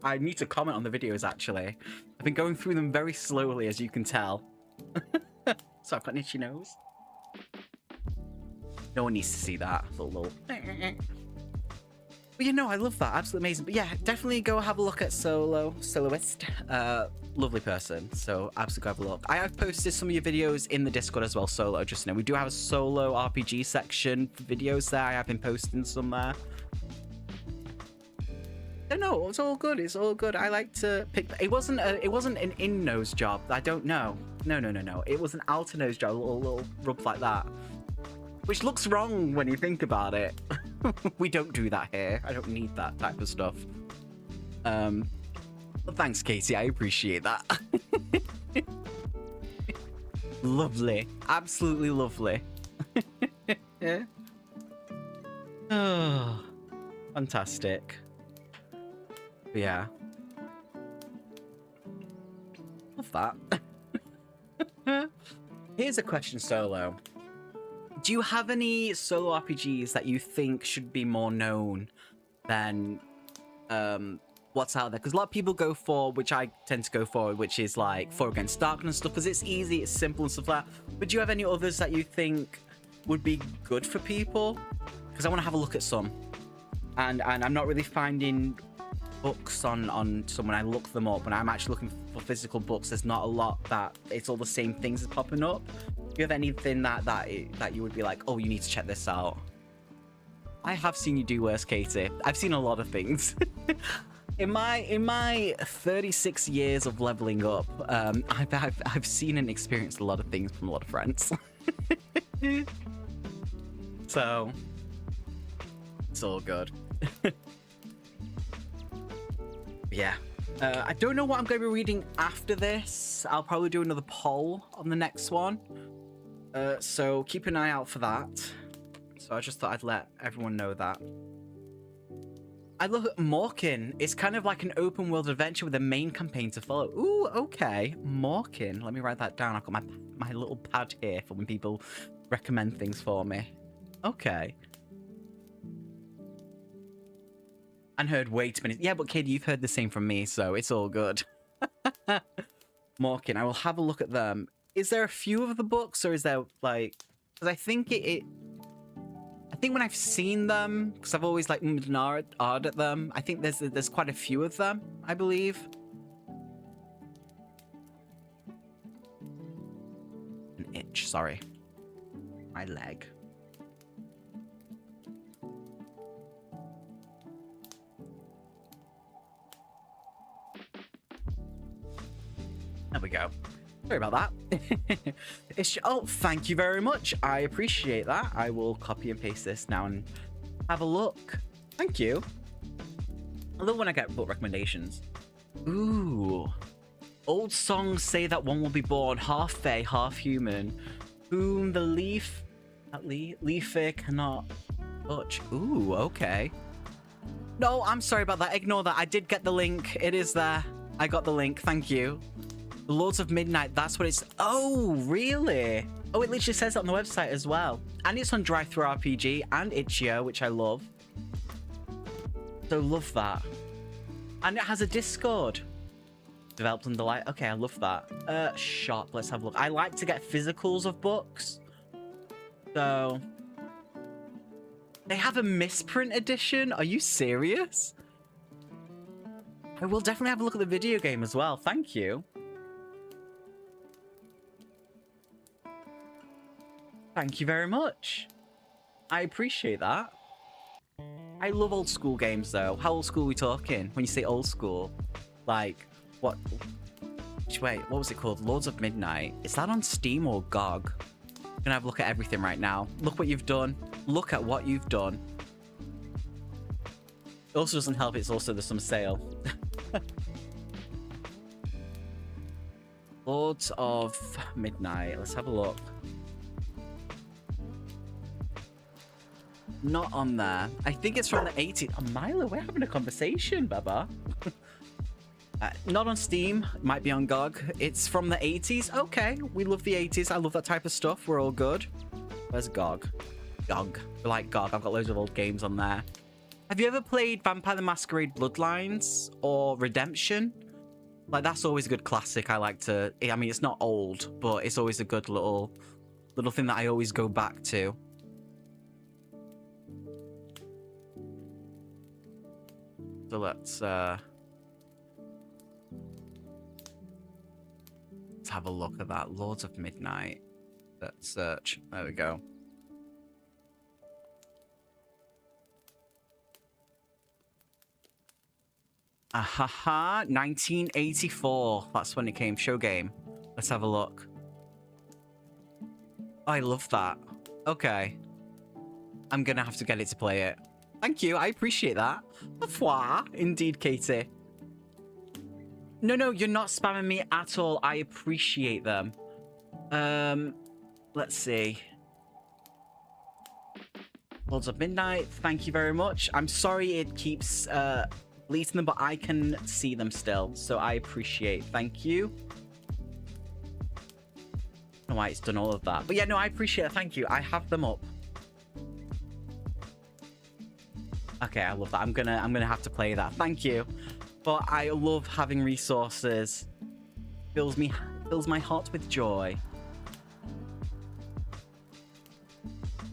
I need to comment on the videos actually. I've been going through them very slowly, as you can tell. So I've got an itchy nose. No one needs to see that little. But you know, I love that. Absolutely amazing. But yeah, definitely go have a look at Soloist. Lovely person. So absolutely go have a look. I have posted some of your videos in the Discord as well, Solo. Just know we do have a solo RPG section for videos there. I have been posting some there. No, it's all good. It's all good. I like to pick. It wasn't an in nose job. I don't know. No. It was an outer nose job. A little rub like that, which looks wrong when you think about it. We don't do that here. I don't need that type of stuff. Well, thanks, Katie. I appreciate that. Lovely. Absolutely lovely. Yeah. Oh, fantastic. But yeah. Love that. Here's a question, Solo. Do you have any solo RPGs that you think should be more known than what's out there? Because a lot of people go for, which I tend to go for, which is like For Against Darkness stuff, because it's easy, it's simple and stuff like that. But do you have any others that you think would be good for people? Because I want to have a look at some. And I'm not really finding books on some when I look them up, and I'm actually looking for physical books. There's not a lot that it's all the same things that's popping up. Do you have anything that you would be like, oh, you need to check this out? I have seen you do worse, Katie. I've seen a lot of things. In my 36 years of leveling up, I've seen and experienced a lot of things from a lot of friends. So it's all good. Yeah. I don't know what I'm going to be reading after this. I'll probably do another poll on the next one. So keep an eye out for that. So I just thought I'd let everyone know that. I look at Morkin. It's kind of like an open world adventure with a main campaign to follow. Ooh, okay. Morkin. Let me write that down. I've got my little pad here for when people recommend things for me. Okay. And heard way too many. Yeah, but kid, you've heard the same from me, so it's all good. Morkin, I will have a look at them. Is there a few of the books, or is there like? Because I think I think when I've seen them, because I've always like and ahed at them. I think there's quite a few of them, I believe. An itch, sorry. My leg. There we go. Sorry about that. Oh, thank you very much. I appreciate that. I will copy and paste this now and have a look. Thank you. I love when I get book recommendations. Ooh. Old songs say that one will be born half fae, half human, whom the leaf cannot touch. Ooh, okay. No, I'm sorry about that. Ignore that. I did get the link. It is there. I got the link. Thank you. The Lords of Midnight, that's what it's... Oh, really? Oh, it literally says that on the website as well. And it's on Drive-Thru RPG and Itch.io, which I love. So love that. And it has a Discord. Developed under light. Okay, I love that. Shop, let's have a look. I like to get physicals of books. So... They have a misprint edition? Are you serious? I will definitely have a look at the video game as well. Thank you. Thank you very much. I appreciate that. I love old school games, though. How old school are we talking? When you say old school, like, what? Wait, what was it called? Lords of Midnight. Is that on Steam or GOG? I'm gonna have a look at everything right now. Look what you've done. Look at what you've done. It also doesn't help, it's also the summer sale. Lords of Midnight. Let's have a look. Not on there. I think it's from the 80s. Oh, Milo, we're having a conversation, Baba. Not on Steam. Might be on GOG. It's from the 80s. Okay, we love the 80s. I love that type of stuff. We're all good. Where's GOG? GOG. We like GOG. I've got loads of old games on there. Have you ever played Vampire the Masquerade Bloodlines or Redemption? Like, that's always a good classic. I like to... I mean, it's not old, but it's always a good little thing that I always go back to. So let's have a look at that. Lords of Midnight. Let's search. There we go. Ahaha, 1984. That's when it came. Show game. Let's have a look. Oh, I love that. Okay. I'm gonna have to get it to play it. Thank you. I appreciate that. Au revoir. Indeed, Katie. No, you're not spamming me at all. I appreciate them. Let's see. Lords of Midnight. Thank you very much. I'm sorry it keeps deleting them, but I can see them still. So I appreciate. Thank you. I don't know why it's done all of that. But yeah, no, I appreciate it. Thank you. I have them up. Okay, I love that. I'm gonna have to play that. Thank you. But I love having resources. Fills my heart with joy.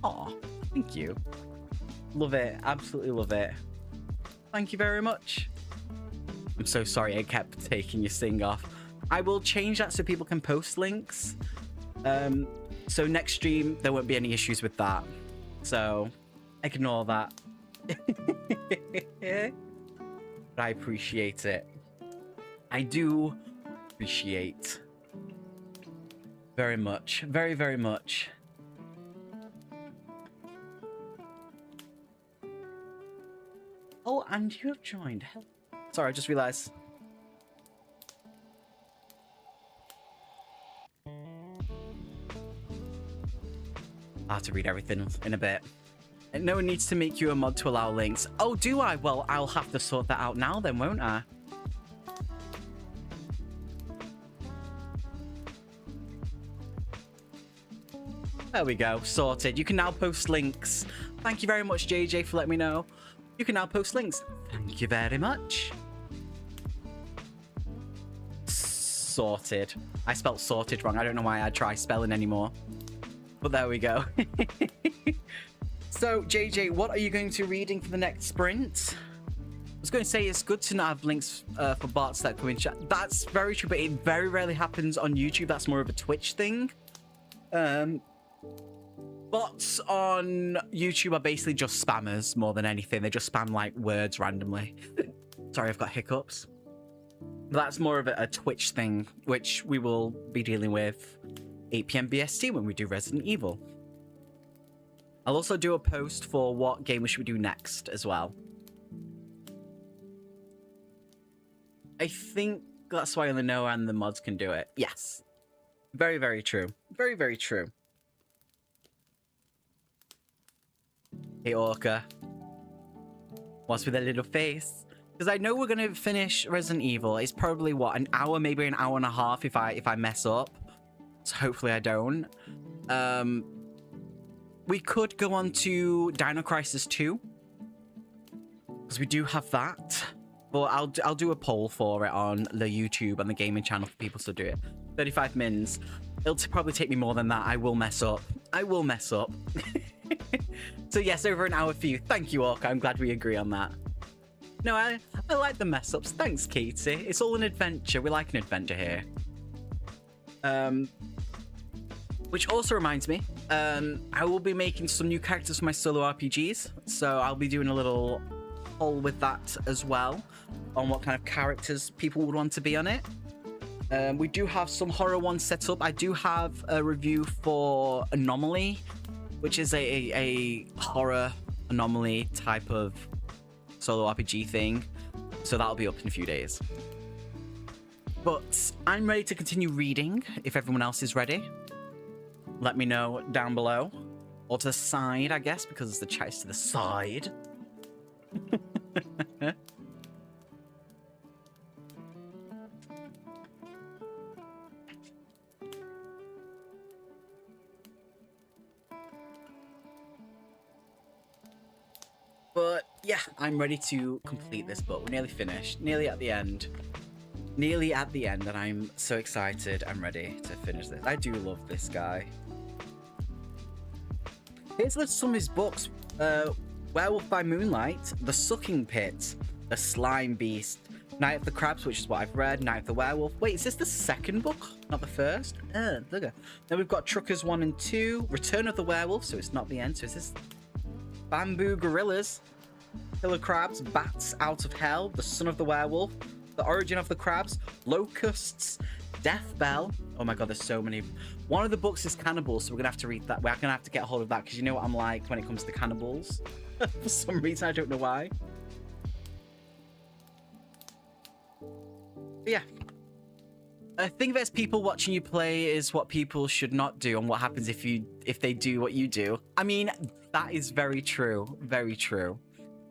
Aw, thank you. Love it. Absolutely love it. Thank you very much. I'm so sorry I kept taking your sing off. I will change that so people can post links. So next stream, there won't be any issues with that. So ignore that. But I appreciate it. I do appreciate very much. Very, very much. Oh, and you have joined. Sorry, I just realized. I'll have to read everything in a bit. No one needs to make you a mod to allow links. Oh, do I? Well, I'll have to sort that out now then, won't I? There we go. Sorted. You can now post links. Thank you very much, JJ, for letting me know. You can now post links. Thank you very much. Sorted. I spelled sorted wrong. I don't know why I try spelling anymore. But there we go. So, JJ, what are you going to be reading for the next sprint? I was going to say it's good to not have links for bots that come in chat. That's very true, but it very rarely happens on YouTube. That's more of a Twitch thing. Bots on YouTube are basically just spammers more than anything. They just spam, like, words randomly. Sorry, I've got hiccups. But that's more of a Twitch thing, which we will be dealing with 8 PM BST when we do Resident Evil. I'll also do a post for what game we should do next as well. I think that's why the Noah and the mods can do it. Yes. Very, very true. Very, very true. Hey, Orca. What's with a little face? Because I know we're going to finish Resident Evil. It's probably, what, an hour, maybe an hour and a half if I mess up. So hopefully I don't. We could go on to Dino Crisis 2. Because we do have that. But I'll do a poll for it on the YouTube and the gaming channel for people to do it. 35 mins. It'll probably take me more than that. I will mess up. I will mess up. So yes, over an hour for you. Thank you, Orca. I'm glad we agree on that. No, I like the mess ups. Thanks, Katie. It's all an adventure. We like an adventure here. Which also reminds me, I will be making some new characters for my solo RPGs. So I'll be doing a little poll with that as well on what kind of characters people would want to be on it. We do have some horror ones set up. I do have a review for Anomaly, which is a horror anomaly type of solo RPG thing. So that'll be up in a few days. But I'm ready to continue reading if everyone else is ready. Let me know down below. Or to the side, I guess, because the chat is to the side. But yeah, I'm ready to complete this book. We're nearly finished, nearly at the end. Nearly at the end, and I'm so excited. I'm ready to finish this. I do love this guy. Here's some of his books. Werewolf by Moonlight, The Sucking Pit, The Slime Beast, Night of the Crabs, which is what I've read, Night of the Werewolf. Wait, is this the second book? Not the first? Look at. Then we've got Truckers 1 and 2, Return of the Werewolf, so it's not the end. So is this Bamboo Gorillas, Killer Crabs, Bats Out of Hell, The Son of the Werewolf, The Origin of the Crabs, Locusts, Death Bell. Oh my god, there's so many. One of the books is cannibals, so we're gonna have to read that. We're gonna have to get a hold of that because you know what I'm like when it comes to cannibals. For some reason, I don't know why. But yeah. I think there's people watching you play is what people should not do, and what happens if they do what you do. I mean, that is very true. Very true.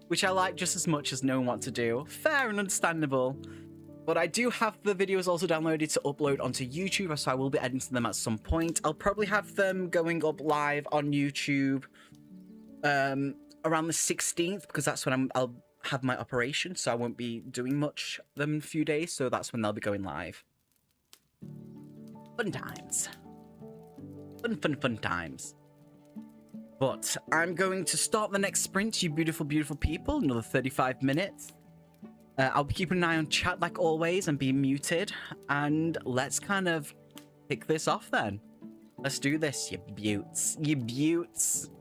Which I like just as much as knowing what to do. Fair and understandable. But I do have the videos also downloaded to upload onto YouTube, so I will be editing them at some point. I'll probably have them going up live on YouTube around the 16th, because that's when I'll have my operation, so I won't be doing much them in a few days, so that's when they'll be going live. Fun times. Fun times. But I'm going to start the next sprint, you beautiful, beautiful people. Another 35 minutes. I'll be keeping an eye on chat like always and be muted. And let's kind of kick this off then. Let's do this, you beauts. You beauts.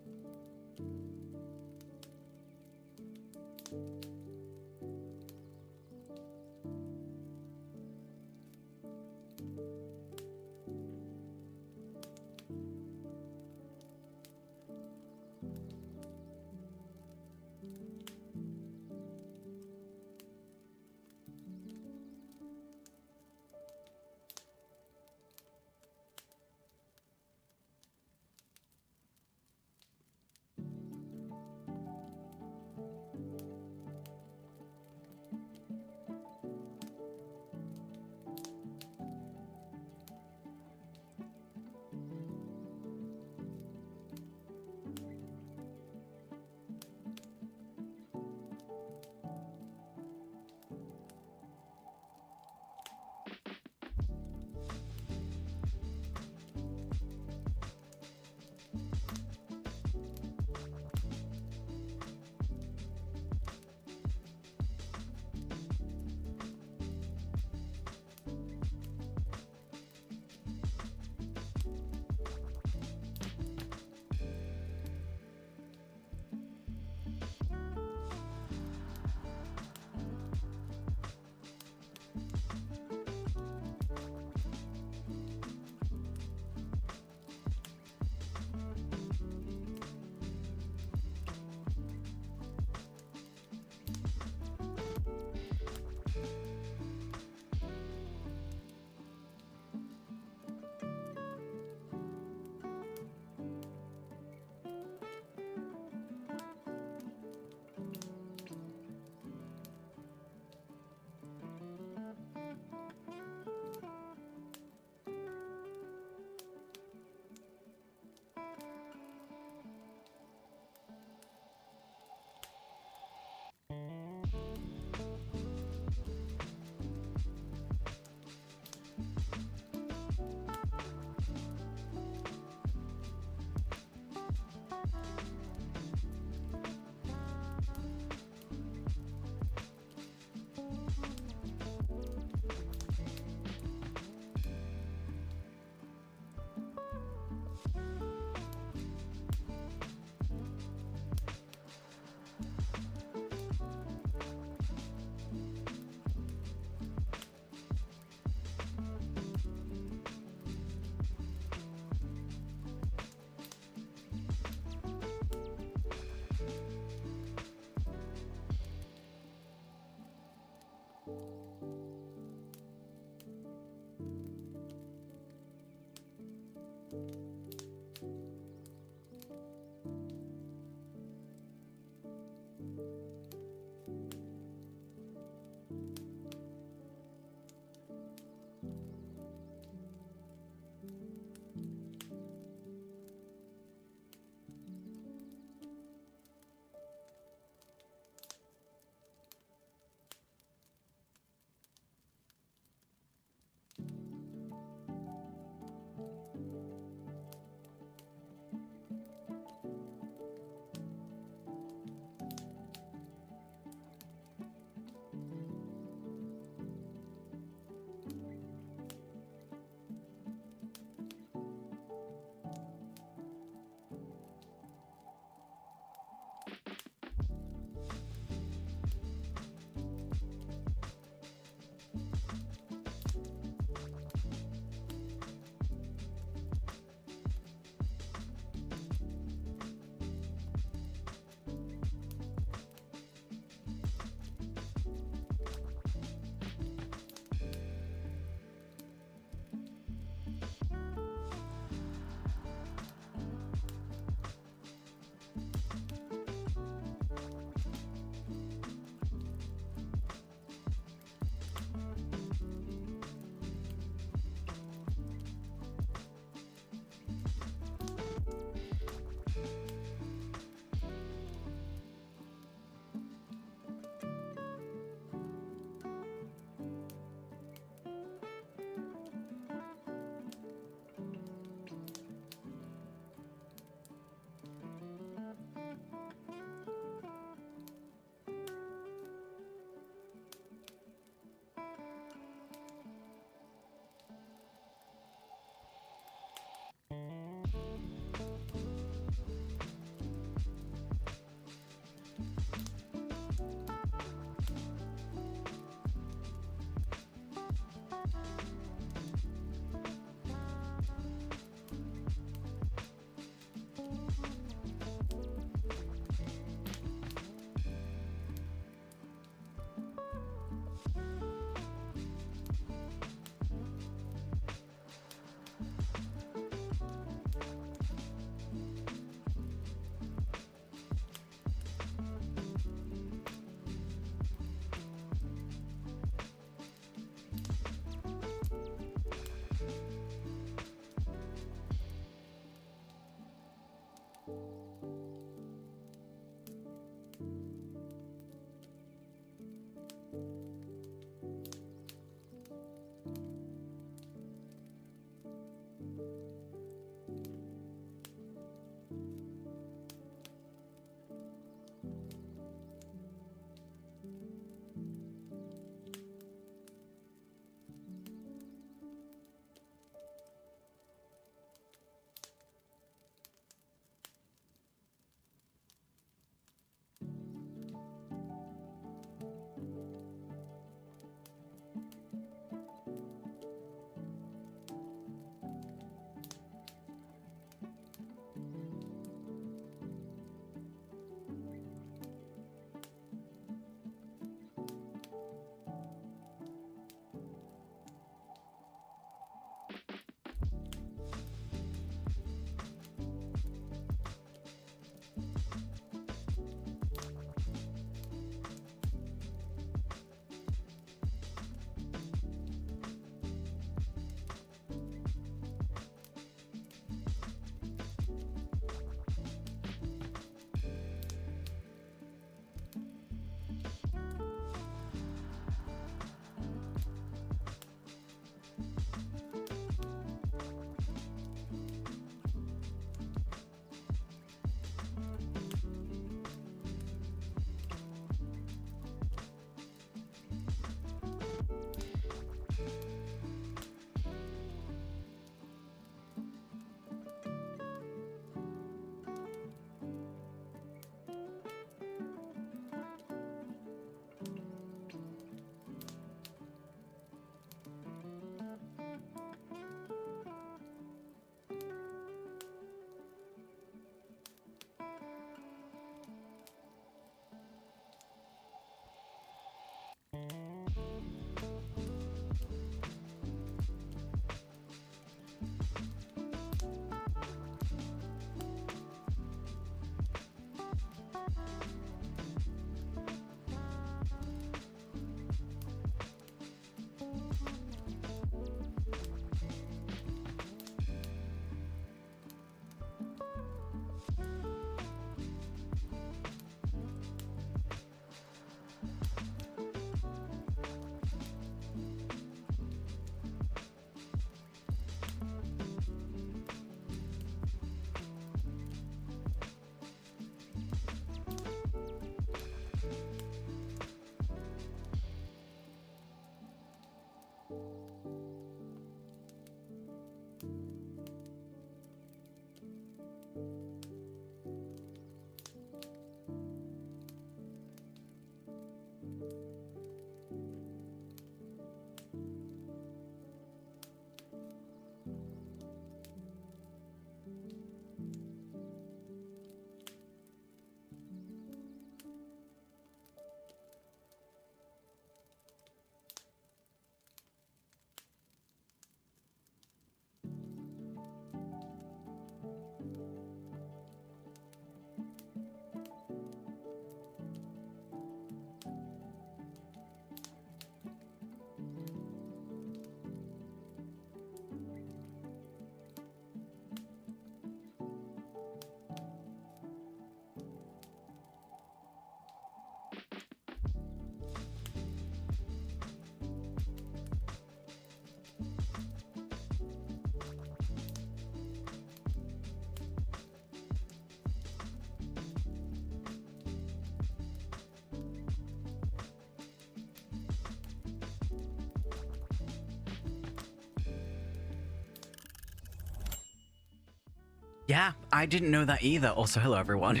Yeah, I didn't know that either. Also, hello everyone.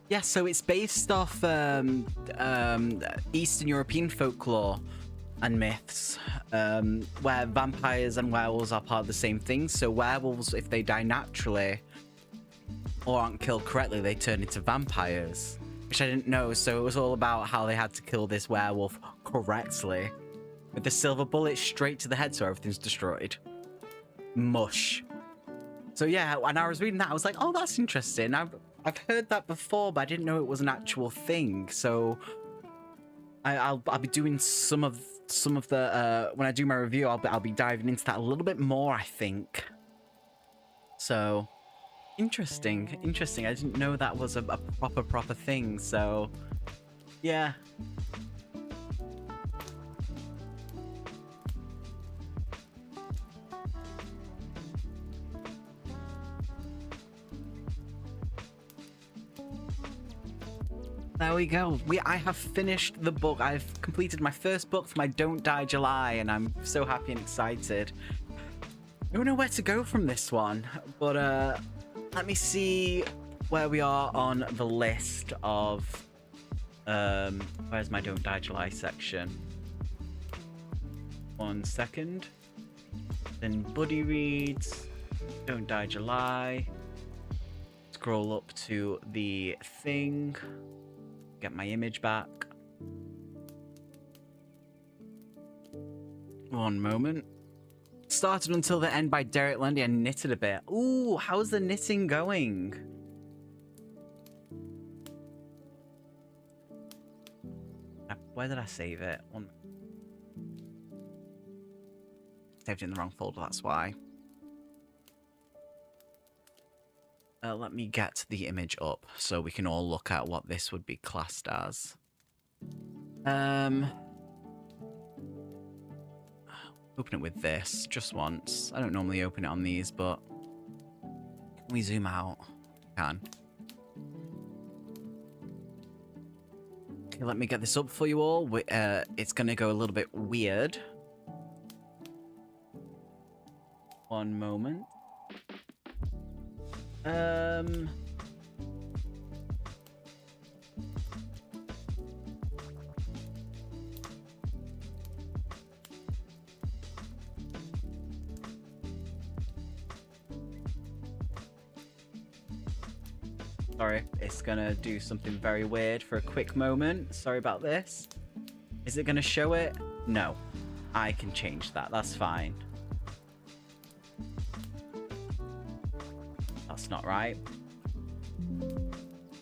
Yeah, so it's based off Eastern European folklore and myths, where vampires and werewolves are part of the same thing. So werewolves, if they die naturally or aren't killed correctly, they turn into vampires, which I didn't know. So it was all about how they had to kill this werewolf correctly with the silver bullet straight to the head, so everything's destroyed. Mush. So yeah, when I was reading that, I was like, oh, that's interesting. I've heard that before, but I didn't know it was an actual thing. So I'll be doing some of the when I do my review, I'll be diving into that a little bit more, I think. So interesting. I didn't know that was a proper thing. So yeah. There we go. I have finished the book. I've completed my first book for my Don't Die July, and I'm so happy and excited. I don't know where to go from this one, but let me see where we are on the list of where's my Don't Die July section? 1 second. Then Buddy reads Don't Die July. Scroll up to the thing. Get my image back. 1 moment. Started Until the End by Derek Lundy. I knitted a bit. Ooh, how's the knitting going? Where did I save it? Saved it in the wrong folder, that's why. Let me get the image up so we can all look at what this would be classed as. Open it with this just once. I don't normally open it on these, but can we zoom out? Can. Okay, let me get this up for you all. It's gonna go a little bit weird. 1 moment. Sorry, it's gonna do something very weird for a quick moment. Sorry about this. Is it gonna show it? No. I can change that. That's fine. That's not right.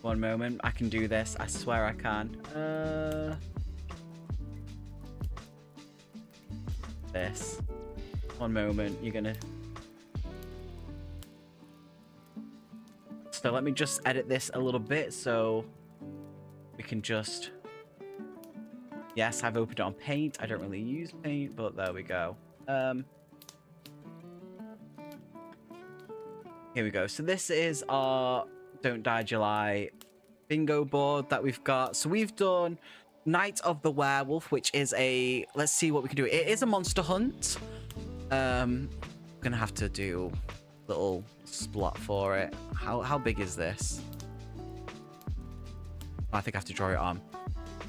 1 moment. I can do this. I swear I can. This. 1 moment. You're gonna... So let me just edit this a little bit so we can just... Yes, I've opened it on Paint. I don't really use Paint, but there we go. Here we go. So this is our Don't Die July bingo board that we've got. So we've done Night of the Werewolf, which is a... Let's see what we can do. It is a monster hunt. Gonna have to do a little splot for it. How big is this? I think I have to draw it on.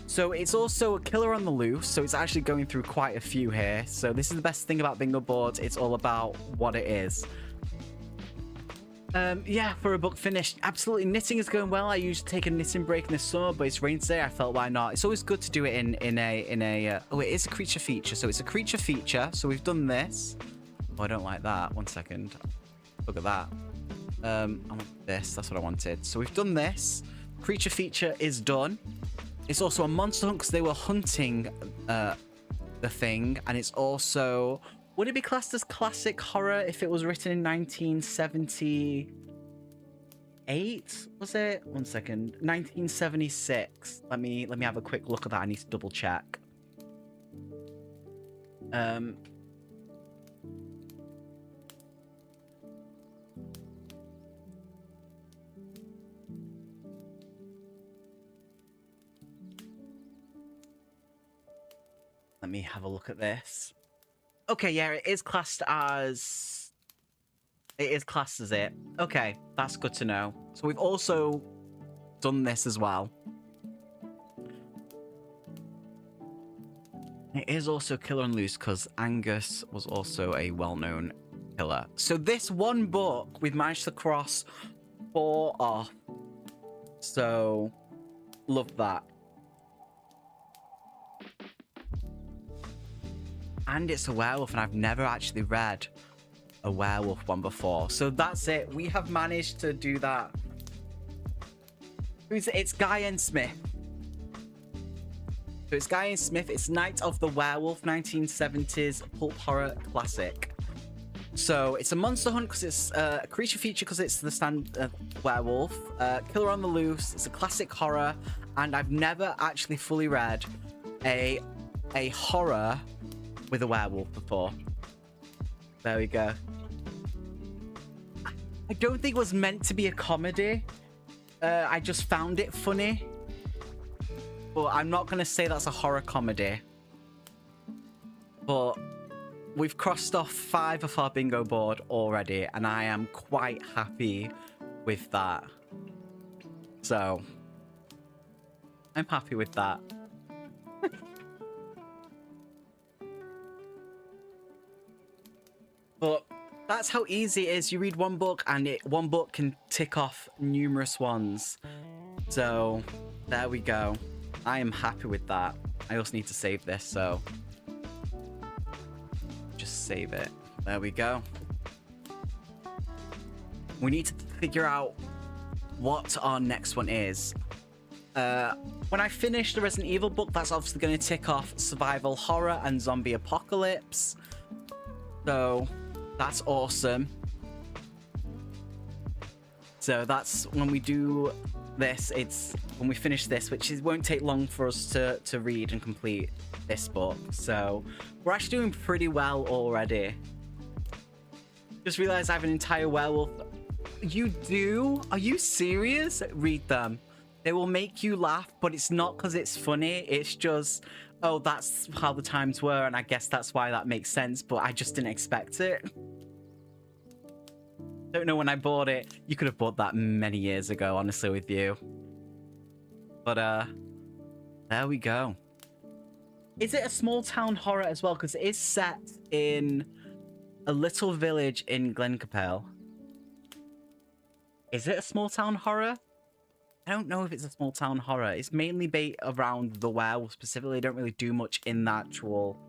So it's also a killer on the loose, so it's actually going through quite a few here. So this is the best thing about bingo boards. It's all about what it is. Yeah, for a book finished, absolutely. Knitting is going well. I usually take a knitting break in the summer, but it's rain today. I felt, why not? It's always good to do it in a oh, it is a creature feature. So it's a creature feature. So we've done this. Oh, I don't like that. 1 second. Look at that. I want this. That's what I wanted. So we've done this. Creature feature is done. It's also a monster hunt because they were hunting the thing, and it's also... Would it be classed as classic horror if it was written in 1978? Was it? 1 second. 1976. Let me have a quick look at that. I need to double check. Let me have a look at this. Okay, yeah, it is classed as It is classed as it. Okay, that's good to know. So we've also done this as well. It is also Killer and Loose because Angus was also a well-known killer. So this one book, we've managed to cross 4 off. So, love that. And it's a werewolf, and I've never actually read a werewolf one before. So that's it. We have managed to do that. It's Guy and Smith. So it's Guy and Smith. It's Night of the Werewolf, 1970s pulp horror classic. So it's a monster hunt because it's a creature feature because it's the werewolf. Killer on the Loose. It's a classic horror, and I've never actually fully read a horror with a werewolf before. There we go. I don't think it was meant to be a comedy. I just found it funny. But I'm not going to say that's a horror comedy. But we've crossed off 5 of our bingo board already, and I am quite happy with that. So, I'm happy with that. But that's how easy it is. You read one book, and one book can tick off numerous ones. So, there we go. I am happy with that. I also need to save this, so just save it. There we go. We need to figure out what our next one is. When I finish the Resident Evil book, that's obviously going to tick off survival horror and zombie apocalypse. So that's awesome. So that's when we do this. It's when we finish this, which won't take long for us to read and complete this book. So we're actually doing pretty well already. Just realized I have an entire werewolf. You do? Are you serious? Read them. They will make you laugh, but it's not because it's funny. It's just, oh, that's how the times were, and I guess that's why that makes sense, but I just didn't expect it. Don't know when I bought it. You could have bought that many years ago, honestly, with you. But, there we go. Is it a small town horror as well? Because it is set in a little village in Glencapelle. Is it a small town horror? I don't know if it's a small town horror. It's mainly based around the werewolf specifically. They don't really do much in the actual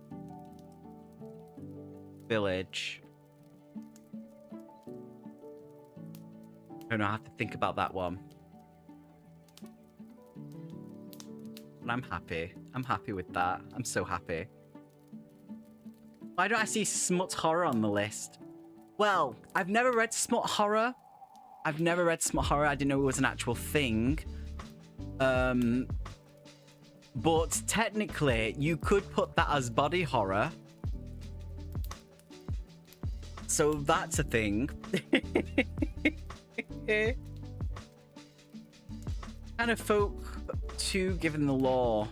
village. I don't know. I have to think about that one. But I'm happy. I'm happy with that. I'm so happy. Why don't I see smut horror on the list? Well, I've never read smut horror. I didn't know it was an actual thing. But technically, you could put that as body horror. So that's a thing. Kind of folk too, given the law.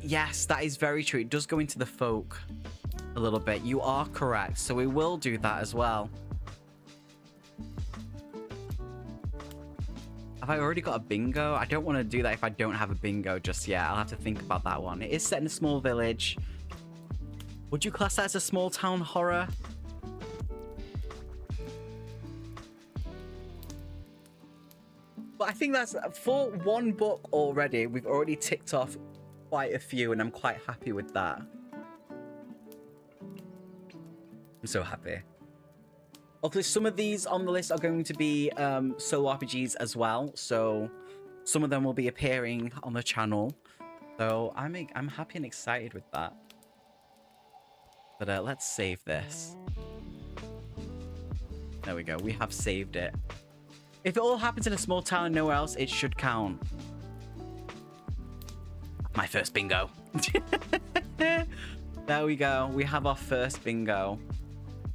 Yes, that is very true. It does go into the folk a little bit. You are correct. So we will do that as well. Have I already got a bingo? I don't want to do that if I don't have a bingo just yet. I'll have to think about that one. It is set in a small village. Would you class that as a small town horror? But I think that's for one book already. We've already ticked off quite a few, and I'm quite happy with that. I'm so happy. Obviously, some of these on the list are going to be solo RPGs as well, so some of them will be appearing on the channel. So I'm happy and excited with that. But let's save this. There we go. We have saved it. If it all happens in a small town and nowhere else, it should count. My first bingo. There we go. We have our first bingo.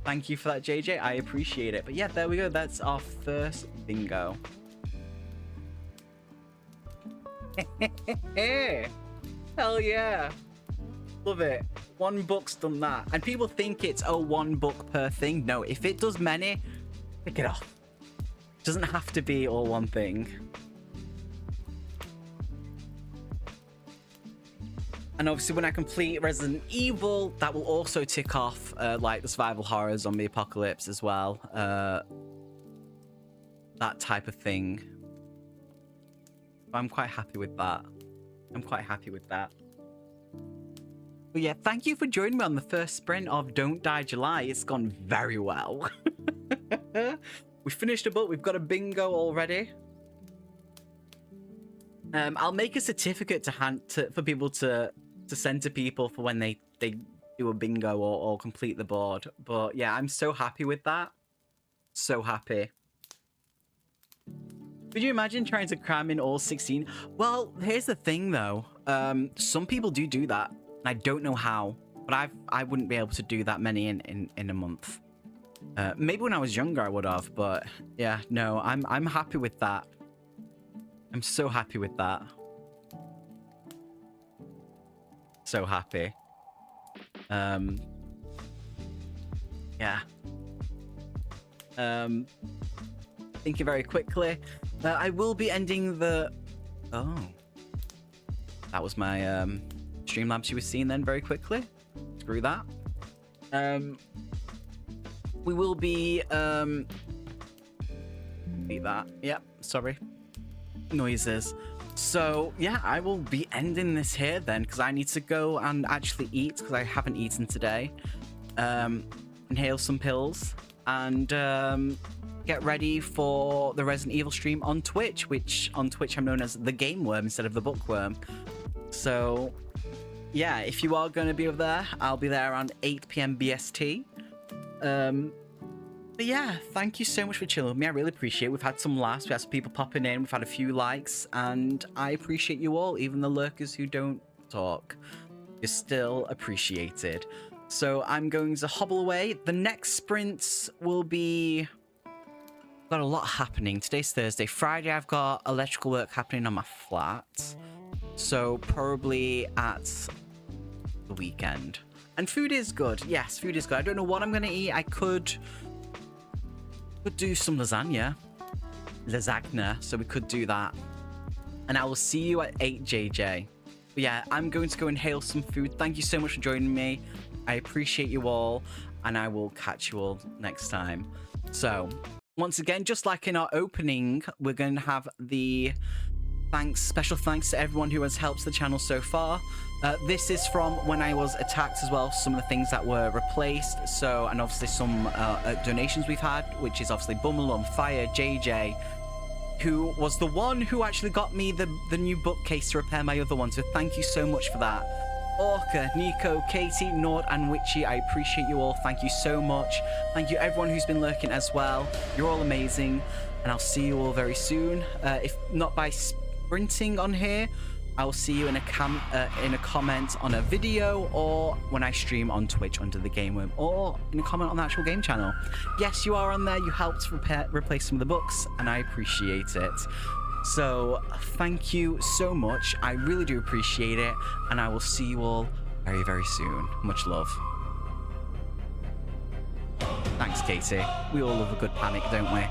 Thank you for that, JJ. I appreciate it. But yeah, there we go. That's our first bingo. Hell yeah. Love it. One book's done that. And people think it's, oh, one book per thing. No, if it does many, Pick it off. Doesn't have to be all one thing. And obviously when I complete Resident Evil, that will also tick off like the survival horror, zombie apocalypse as well. That type of thing. I'm quite happy with that. I'm quite happy with that. But yeah, thank you for joining me on the first sprint of Don't Die July. It's gone very well. We finished a book. We've got a bingo already. I'll make a certificate to hand for people to send to people for when they do a bingo or complete the board. But yeah, I'm so happy with that. So happy. Could you imagine trying to cram in all 16? Well, here's the thing though. Some people do that, and I don't know how. But I wouldn't be able to do that many in a month. Maybe when I was younger I would have, but yeah, no, I'm happy with that. I'm so happy with that. So happy. Yeah. Thinking very quickly. I will be ending the... Oh. That was my Streamlabs you were seeing then very quickly. Screw that. We will be... Leave that. Yep, sorry. Noises. So, yeah, I will be ending this here then, because I need to go and actually eat, because I haven't eaten today. Inhale some pills, and get ready for the Resident Evil stream on Twitch, which on Twitch I'm known as the Game Worm instead of the Bookworm. So, yeah, if you are going to be over there, I'll be there around 8 PM BST. But yeah, thank you so much for chilling with me. I really appreciate it. We've had some laughs. We had some people popping in. We've had a few likes. And I appreciate you all, even the lurkers who don't talk. You're still appreciated. So I'm going to hobble away. The next sprints will be... Got a lot happening. Today's Thursday. Friday, I've got electrical work happening on my flat. So probably at the weekend. And food is good. Yes, food is good. I don't know what I'm going to eat. I could do some lasagna, so we could do that, and I will see you at 8 JJ. But yeah, I'm going to go inhale some food. Thank you so much for joining me. I appreciate you all, and I will catch you all next time. So once again, just like in our opening, we're going to have the special thanks to everyone who has helped the channel so far. This is from when I was attacked as well, some of the things that were replaced. So, and obviously some donations we've had, which is obviously Bummelum, Fire, JJ, who was the one who actually got me the new bookcase to repair my other one. So thank you so much for that. Orca, Nico, Katie, Nord, and Witchy, I appreciate you all. Thank you so much. Thank you everyone who's been lurking as well. You're all amazing, and I'll see you all very soon. If not by sprinting on here, I will see you in a comment on a video, or when I stream on Twitch under the Game Worm, or in a comment on the actual game channel. Yes, you are on there. You helped replace some of the books, and I appreciate it. So thank you so much. I really do appreciate it, and I will see you all very, very soon. Much love. Thanks, Katie. We all love a good panic, don't we?